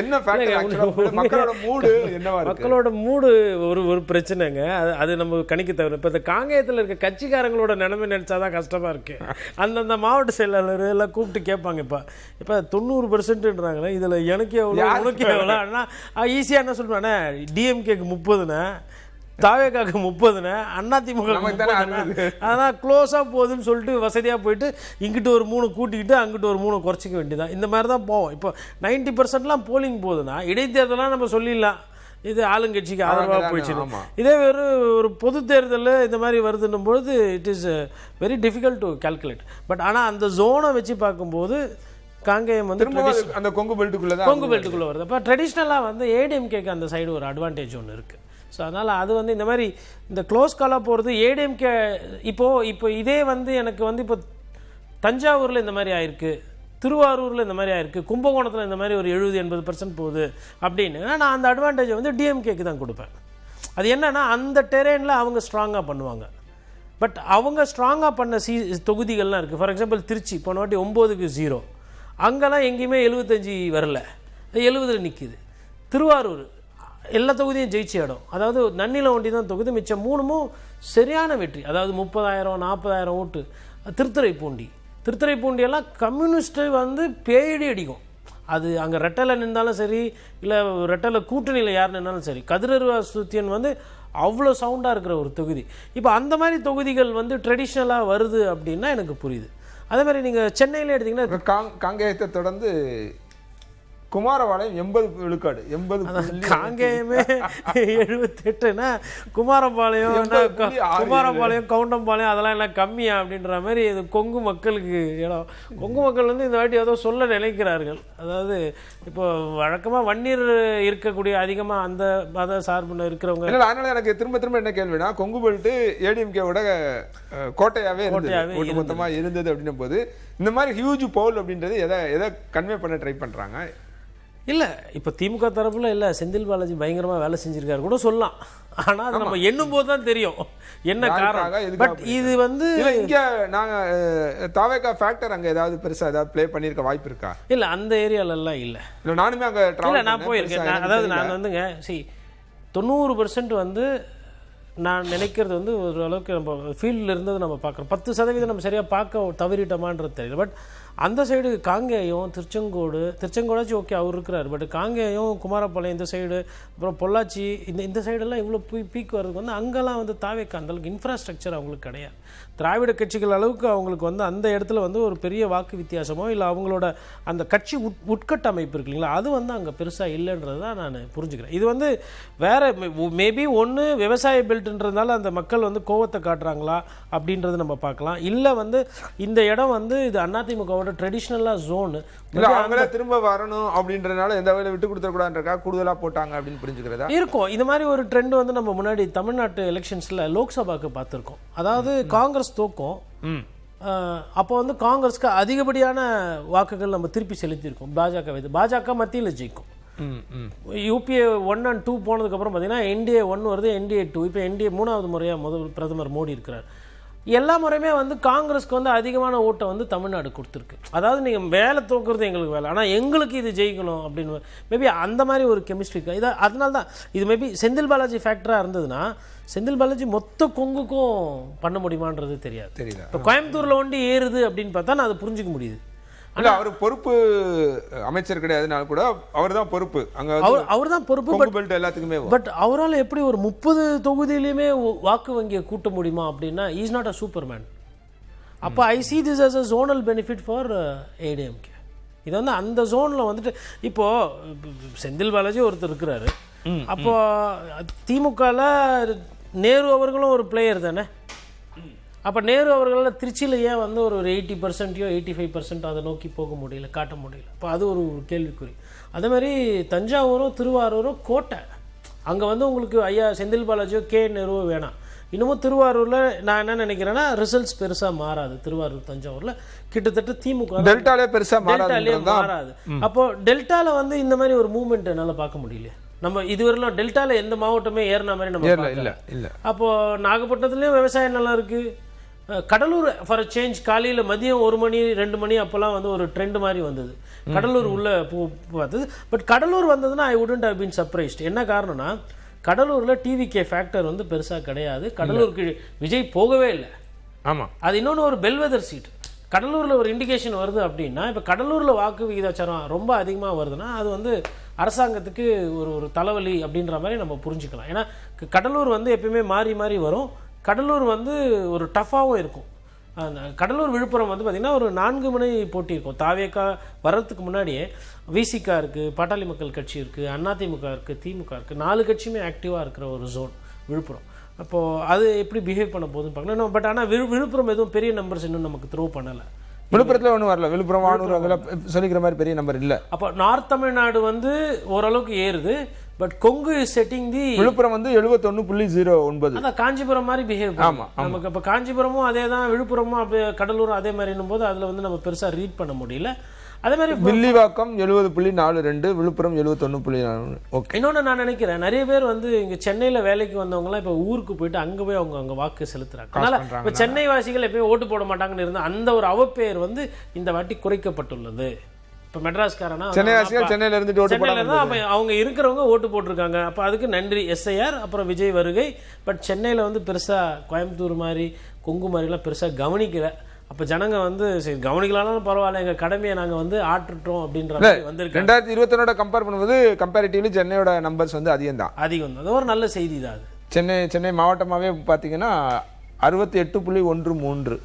என்ன ஃபேக்டர்? மக்களோட மூடு என்னவா இருக்கு? மக்களோட மூடு ஒரு பிரச்சனைங்க. அது நம்ம கணிக்க தவிர இப்போ இந்த காங்கேயத்தில் இருக்க கட்சிக்காரங்களோட நிலைமை நினைச்சாதான் கஷ்டமா இருக்கு. அந்தந்த மாவட்ட செயலாளர் எல்லாம் கூப்பிட்டு கேட்பாங்க. இப்போ 90%ன்றாங்களே, இதில் எனக்கு எவ்வளோ உனக்கு எவ்வளோ அண்ணா ஈஸியாக என்ன சொல்லுவானே, டிஎம்கேக்கு 30ன்னு, தாவேக்காக்கு 30ன்னு, அதிமுக ஆனால் க்ளோஸாக போகுதுன்னு சொல்லிட்டு வசதியாக போயிட்டு இங்கிட்டு ஒரு 3 கூட்டிக்கிட்டு அங்கிட்டு ஒரு 3 குறைச்சிக்க வேண்டியதான். இந்த மாதிரி தான் போவோம். இப்போ 90%லாம் போலிங் போகுதுன்னா இடைத்தேர்தலாம் நம்ம சொல்லிடலாம் இது ஆளுங்கட்சிக்கு ஆதரவாக போயிடுச்சு. இதே ஒரு பொது தேர்தலில் இந்த மாதிரி வருதுன்னும் பொழுது it is very difficult to calculate. But ஆனால் அந்த ஜோனை வச்சு பார்க்கும்போது காங்கேயம் வந்து அந்த கொங்கு பெல்ட்டுக்குள்ளே வருது. அப்போ ட்ரெடிஷ்னலாக வந்து ஏடிஎம்கேக்கு அந்த சைடு ஒரு அட்வான்டேஜ் ஒன்று இருக்குது. ஸோ அதனால் அது வந்து இந்த மாதிரி இந்த க்ளோஸ் காலாக போகிறது ஏடிஎம்கே இப்போ இதே வந்து எனக்கு வந்து இப்போ தஞ்சாவூரில் இந்த மாதிரி ஆயிருக்கு, திருவாரூரில் இந்த மாதிரி ஆயிருக்கு, கும்பகோணத்தில் இந்த மாதிரி ஒரு 70-80% போகுது அப்படின்னு நான் அந்த அட்வான்டேஜை வந்து டிஎம்கேக்கு தான் கொடுப்பேன். அது என்னன்னா அந்த டெரெயினில் அவங்க ஸ்ட்ராங்காக பண்ணுவாங்க. பட் அவங்க ஸ்ட்ராங்காக பண்ண தொகுதிகள்லாம் இருக்குது. ஃபார் எக்ஸாம்பிள் திருச்சி போன வாட்டி 9க்கு 0, அங்கெல்லாம் எங்கேயுமே 75 வரல, 70 நிற்கிது. திருவாரூர் எல்லா தொகுதியும் ஜெயிச்ச இடம். அதாவது நன்னில ஒண்டி தான் தொகுதி, மிச்சம் 3மும் சரியான வெற்றி. அதாவது 30,000-40,000 ஓட்டு. திருத்துறைப்பூண்டியெல்லாம் கம்யூனிஸ்ட்டு வந்து பேயடி அடிக்கும். அது அங்கே ரெட்டலை நின்றாலும் சரி, இல்லை ரெட்டலை கூட்டணியில் யார் நின்றாலும் சரி, கதிரவாசுத்தியன் வந்து அவ்வளோ சவுண்டாக இருக்கிற ஒரு தொகுதி. இப்போ அந்த மாதிரி தொகுதிகள் வந்து ட்ரெடிஷ்னலாக வருது அப்படின்னா எனக்கு புரியுது. அதே மாதிரி நீங்கள் சென்னையில் எடுத்திங்கன்னா காங்கேயத்தை தொடர்ந்து குமாரபாளையம் 80 விழுக்காடு 80 காங்கேயமே 78னா குமாரபாளையம் கவுண்டம்பாளையம் அதெல்லாம் எல்லாம் கம்மியா அப்படின்ற மாதிரி இது கொங்கு மக்களுக்கு இடம். கொங்கு மக்கள் வந்து இந்த வாட்டி ஏதோ சொல்ல நினைக்கிறார்கள். அதாவது இப்போ வழக்கமாக வன்னியர் இருக்கக்கூடிய அதிகமாக அந்த மத சார்பில் இருக்கிறவங்க இல்லை. அதனால எனக்கு திரும்ப என்ன கேள்வினா, கொங்கு பெல்ட் ஏடிஎம்கேவோட கோட்டையாவே இருந்தது, மொத்தமாக இருந்தது அப்படின்னும் போது இந்த மாதிரி ஹியூஜ் பவுல் அப்படின்றது எதை கன்வே பண்ண ட்ரை பண்ணுறாங்க? இல்லை இப்போ திமுக தரப்புல இல்லை செந்தில் பாலாஜி பயங்கரமாக வேலை செஞ்சிருக்காரு கூட சொல்லலாம். ஆனால் அது நம்ம எண்ணும் போது தான் தெரியும் என்ன காரணம். பட் இது வந்து இங்கே நாங்கள் தாவேகா ஃபேக்டர் அங்கே ஏதாவது பெருசாக ஏதாவது ப்ளே பண்ணியிருக்க வாய்ப்பு இருக்கா? இல்லை அந்த ஏரியாலெல்லாம் இல்லை. நானுமே அங்கே இல்லை நான் போயிருக்கேன். அதாவது நான் வந்துங்க 90% வந்து நான் நினைக்கிறது வந்து ஓரளவுக்கு நம்ம ஃபீல்டில் இருந்தது நம்ம பார்க்குறோம். 10% நம்ம சரியாக பார்க்க தவறிட்டோமான்றது தெரியல. பட் அந்த சைடு காங்கேயம் திருச்செங்கோடாச்சும் ஓகே அவர் இருக்கிறார். பட் காங்கேயம் குமாரபாளையம் இந்த சைடு அப்புறம் பொள்ளாச்சி இந்த சைடெல்லாம் இவ்வளோ பீக் வர்றதுக்கு வந்து அங்கெல்லாம் வந்து தாவேக்கா அந்தளவுக்கு இன்ஃப்ராஸ்ட்ரக்சர் அவங்களுக்கு கிடையாது. திராவிட கட்சிகள் அளவுக்கு அவங்களுக்கு வந்து அந்த இடத்துல வந்து ஒரு பெரிய வாக்கு வித்தியாசமோ இல்லை அவங்களோட அந்த கட்சி உட்கட்டமைப்பு இருக்கு இல்லைங்களா, அது வந்து அங்கே பெருசாக இல்லைன்றது தான் நான் புரிஞ்சுக்கிறேன். இது வந்து வேற மேபி ஒன்று விவசாய பெல்ட்ன்றதுனால அந்த மக்கள் வந்து கோவத்தை காட்டுறாங்களா அப்படின்றது நம்ம பார்க்கலாம். இல்லை வந்து இந்த இடம் வந்து இது அதிமுகவோட ட்ரெடிஷ்னலாக ஜோனு அவங்களே திரும்ப வரணும் அப்படின்றதுனால எந்த வகையில் விட்டு கொடுத்துடக்கூடாதுன்றக்கா கூடுதலாக போட்டாங்க அப்படின்னு புரிஞ்சுக்கிறதா இருக்கும். இந்த மாதிரி ஒரு ட்ரெண்ட் வந்து நம்ம முன்னாடி தமிழ்நாட்டு எலெக்ஷன்ஸில் லோக்சபாக்கு பார்த்துருக்கோம். அதாவது காங்கிரஸ் தோக்கும், அப்போ வந்து காங்கிரஸ்க்கு அதிகப்படியான வாக்குகள் நம்ம திருப்பி செலுத்தியிருக்கோம். பாஜக மத்தியில் ஜெயிக்கும். யூபிஏ 1 and 2 போனதுக்கப்புறம் பார்த்தீங்கன்னா என்டிஏ 1 வருது, என்டிஏ 2. இப்போ என்டிஏ 3வது முறையாக முதல் பிரதமர் மோடி இருக்கிறார். எல்லா முறையுமே வந்து காங்கிரஸ்க்கு வந்து அதிகமான ஓட்டை வந்து தமிழ்நாடு கொடுத்துருக்கு. அதாவது நீங்கள் வேலை தோக்குறது எங்களுக்கு வேலை, ஆனால் எங்களுக்கு இது ஜெயிக்கணும் அப்படின்னு மேபி அந்த மாதிரி ஒரு கெமிஸ்ட்ரிக்கு இதை அதனால தான் இது மேபி செந்தில் பாலாஜி ஃபேக்டராக இருந்ததுன்னா செந்தில் பாலாஜி மொத்த கொங்குக்கும் பண்ண முடியுமான்றது தெரியல. இப்போ கோயம்புத்தூரில் ஒண்டி ஏறுது அப்படின்னு பார்த்தா நான் அதை புரிஞ்சிக்க முடியுது. இல்லை அவர் பொறுப்பு அமைச்சர் கிடையாதுனால கூட அவர் தான் பொறுப்பு, அங்கே அவர் தான் பொறுப்பு பெல்ட் எல்லாத்துக்குமே. பட் அவரால் எப்படி ஒரு 30 தொகுதியிலையுமே வாக்கு வங்கியை கூட்ட முடியுமா அப்படின்னா இஸ் நாட் அ சூப்பர்மேன். அப்போ I see this as a zonal benefit for ADMK. இது வந்து அந்த ஜோனில் வந்துட்டு இப்போது செந்தில் பாலாஜி ஒருத்தர் இருக்கிறாரு. அப்போ திமுகவில் நேரு அவர்களும் ஒரு பிளேயர் தானே. அப்போ நேரு அவர்களால் திருச்சியில் ஏன் வந்து ஒரு 80% 85% அதை நோக்கி போக முடியல, காட்ட முடியல? இப்போ அது ஒரு கேள்விக்குறி. அதே மாதிரி தஞ்சாவூரும் திருவாரூரும் கோட்டை, அங்கே வந்து உங்களுக்கு ஐயா செந்தில் பாலாஜியோ நேருவோ வேணாம். இன்னமும் திருவாரூரில் நான் என்ன நினைக்கிறேன்னா ரிசல்ட்ஸ் பெருசாக மாறாது. திருவாரூர் தஞ்சாவூரில் கிட்டத்தட்ட திமுக டெல்டாலே பெருசாக மாறாது. அப்போ டெல்டாவில் வந்து இந்த மாதிரி ஒரு மூவ்மெண்ட் என்னால் பார்க்க முடியல. நம்ம இதுவரையிலும் டெல்டாவில் எந்த மாவட்டமே ஏறின மாதிரி நம்ம இல்லை. அப்போது நாகப்பட்டினத்துலேயும் விவசாயம் நல்லா இருக்குது. கடலூர் ஃபார் சேஞ்ச் காலையில் மதியம் 1 மணி 2 மணி அப்போல்லாம் வந்து ஒரு ட்ரெண்ட் மாதிரி வந்தது. கடலூர் உள்ள பார்த்தது. பட் கடலூர் வந்ததுன்னா I wouldn't have been surprised. என்ன காரணம்னா கடலூரில் டிவிகே ஃபேக்டர் வந்து பெருசாக கிடையாது. கடலூருக்கு விஜய் போகவே இல்லை. ஆமாம், அது இன்னொன்று ஒரு பெல்வெதர் சீட். கடலூரில் ஒரு இண்டிகேஷன் வருது அப்படின்னா இப்போ கடலூரில் வாக்கு விகிதாச்சாரம் ரொம்ப அதிகமாக வருதுன்னா அது வந்து அரசாங்கத்துக்கு ஒரு தலைவலி அப்படின்ற மாதிரி நம்ம புரிஞ்சுக்கலாம். ஏன்னா கடலூர் வந்து எப்பயுமே மாறி மாறி வரும். கடலூர் வந்து ஒரு டஃப்பாகவும் இருக்கும். அந்த கடலூர் விழுப்புரம் வந்து பார்த்திங்கன்னா ஒரு 4 முனை போட்டி இருக்கும். தாவேக்கா வர்றதுக்கு முன்னாடியே விசிகா இருக்குது, பாட்டாளி மக்கள் கட்சி இருக்குது, அதிமுக இருக்குது, திமுக இருக்குது. 4 கட்சியுமே ஆக்டிவாக இருக்கிற ஒரு ஜோன் விழுப்புரம். அப்போது அது எப்படி பிஹேவ் பண்ண போகுதுன்னு பார்க்கலாம். பட் ஆனால் விழுப்புரம் எதுவும் பெரிய நம்பர்ஸ் இன்னும் நமக்கு த்ரோ பண்ணலை. விழுப்புரத்தில் ஒன்றும் வரல. விழுப்புரம் வானூர் அதெல்லாம் சொல்லிக்கிற மாதிரி பெரிய நம்பர் இல்லை. அப்போ நார்த் தமிழ்நாடு வந்து ஓரளவுக்கு ஏறுது. பட் கொங்கு செட்டிங் தி விழுப்புரம் வந்து 71.09. அதான் காஞ்சிபுரம் மாதிரி பிஹேவ் பண்ணும் நமக்கு. இப்போ காஞ்சிபுரமும் அதே தான், விழுப்புரமும் அப்படியே கடலூரும் அதே மாதிரின்னும் போது அதில் வந்து நம்ம பெருசாக ரீட் பண்ண முடியல. அதே மாதிரி வில்லிவாக்கம் 70.42, விழுப்புரம் 71.4. ஓகே. இன்னொன்று நான் நினைக்கிறேன் நிறைய பேர் வந்து இங்கே சென்னையில் வேலைக்கு வந்தவங்கலாம் இப்போ ஊருக்கு போயிட்டு அங்கே போய் அவங்க வாக்கு செலுத்துறாங்க. அதனால இப்போ சென்னை வாசிகள் எப்பயும் ஓட்டு போட மாட்டாங்கன்னு இருந்தால் அந்த ஒரு அவப்பெயர் வந்து இந்த வாட்டி குறைக்கப்பட்டுள்ளது. இப்போ மெட்ராஸ்காரனா சென்னையில இருந்து அவங்க இருக்கிறவங்க ஓட்டு போட்டிருக்காங்க. அப்போ அதுக்கு நன்றி எஸ்ஐஆர், அப்புறம் விஜய் வருகை. பட் சென்னையில் வந்து பெருசாக கோயம்புத்தூர் மாதிரி கொங்கு மாதிரிலாம் பெருசாக கவனிக்கல. அப்போ ஜனங்க வந்து சரி கவனிக்கலாம்னு பரவாயில்ல, எங்கள் கடமையை நாங்கள் வந்து ஆற்றுட்டோம் அப்படின்ற மாதிரி வந்திருக்கு. 2021 கம்பேர் பண்ணும்போது கம்பேரிட்டிவ்லி சென்னையோட நம்பர்ஸ் வந்து அதிகம் தான். அது ஒரு நல்ல செய்தி தான். அது சென்னை மாவட்டமாகவே பார்த்தீங்கன்னா 68.13.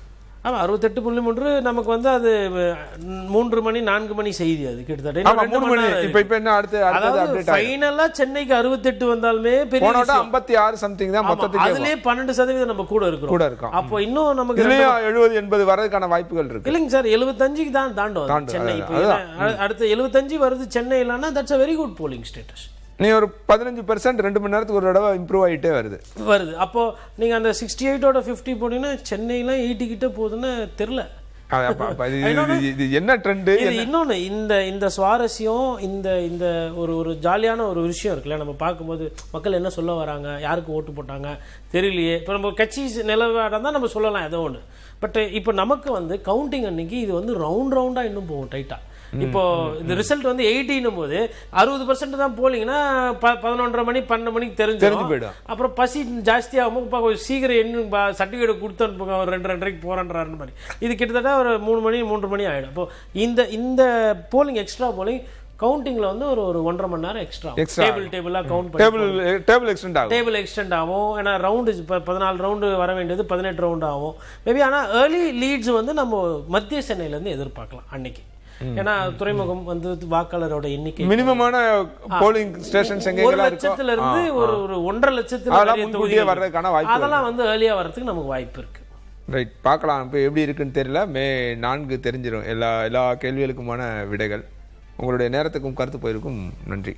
ஆமாம் 68.3 நமக்கு வந்து அது 3 மணி 4 மணி செய்தி அது கிட்டத்தட்ட ஆமா 3 மணி இப்போ என்ன அடுத்து அதாவது ஃபைனலா சென்னைக்கு 68 வந்தாலுமே பெரிய போனோட 56 சம்திங் தான் மொத்தத்துக்கு அதுலயே 12% நம்ம கூட இருக்கோம் அப்போ இன்னும் நமக்கு இதுலயே 70 80 வரதுக்கான வாய்ப்புகள் இருக்கு இல்லைங்க சார் 75க்கு தான் தாண்டும் சென்னை இப்போ அடுத்து 75 வருது சென்னை இல்லைன்னா that's a very good polling status நீ ஒரு 15% 2 மணி நேரத்துக்கு ஒரு தடவை இம்ப்ரூவ் ஆகிட்டே வருது அப்போ நீங்க அந்த 68ஓட 50 போனீங்கன்னா சென்னைலாம் 80 கிட்ட போகுதுன்னு தெரியல இது என்ன ட்ரெண்ட் இன்னொன்னு இந்த சுவாரஸ்யம் இந்த ஒரு ஜாலியான ஒரு விஷயம் இருக்குல்ல நம்ம பார்க்கும்போது மக்கள் என்ன சொல்ல வராங்க யாருக்கு ஓட்டு போட்டாங்க தெரியலையே இப்போ நம்ம கட்சி நிலவரம் தான் நம்ம சொல்லலாம் ஏதோ ஒன்று பட் இப்போ நமக்கு வந்து கவுண்டிங் அன்னைக்கு இது வந்து ரவுண்டா இன்னும் போகும் டைட்டா இப்போ இந்த ரிசல்ட் வந்து 80 போது 60% தான் போலிங்கன்னா 11:30 மணி 12 மணிக்கு தெரிஞ்சு போயிடும் அப்புறம் பசி ஜாஸ்தியாகும் சீக்கிரம் என்ன சர்டிஃபிகேட் கொடுத்து அனுப்புங்க ஒரு 2:30 போறான்னு மாதிரி இது கிட்டத்தட்ட ஒரு 3 மணி ஆயிடும் இப்போ இந்த போலிங் எக்ஸ்ட்ரா போலிங் கவுண்டிங்ல வந்து ஒரு 1.5 மணி நேரம் எக்ஸ்ட்ரா டேபிளா கவுண்ட் பண்ணி டேபிள் எக்ஸ்டெண்ட் ஆகும் ஏன்னா ரவுண்டு 14 ரவுண்டு வர வேண்டியது 18 ரவுண்டு ஆகும் மேபி ஆனால் ஏர்லி லீட்ஸ் வந்து நம்ம மத்திய சென்னையில இருந்து எதிர்பார்க்கலாம் அன்னைக்கு ஏன்னா துறைமுகம் வந்து வாக்காளரோட எண்ணிக்கை மினிமமான போலிங் ஸ்டேஷன்ஸ் எங்க இருக்கு 1 லட்சத்துல இருந்து ஒரு 1.5 லட்சத்துல வர்றதுக்கான வாய்ப்பு அதெல்லாம் வந்து ஏர்லியா வரதுக்கு நமக்கு வாய்ப்பு இருக்கு ரைட் பார்க்கலாம் இப்போ எப்படி இருக்குன்னு தெரியல மே 4 தெரிஞ்சிடும் எல்லா கேள்விகளுக்குமான விடைகள் உங்களுடைய நேரத்துக்கும் கருத்து போயிருக்கும் நன்றி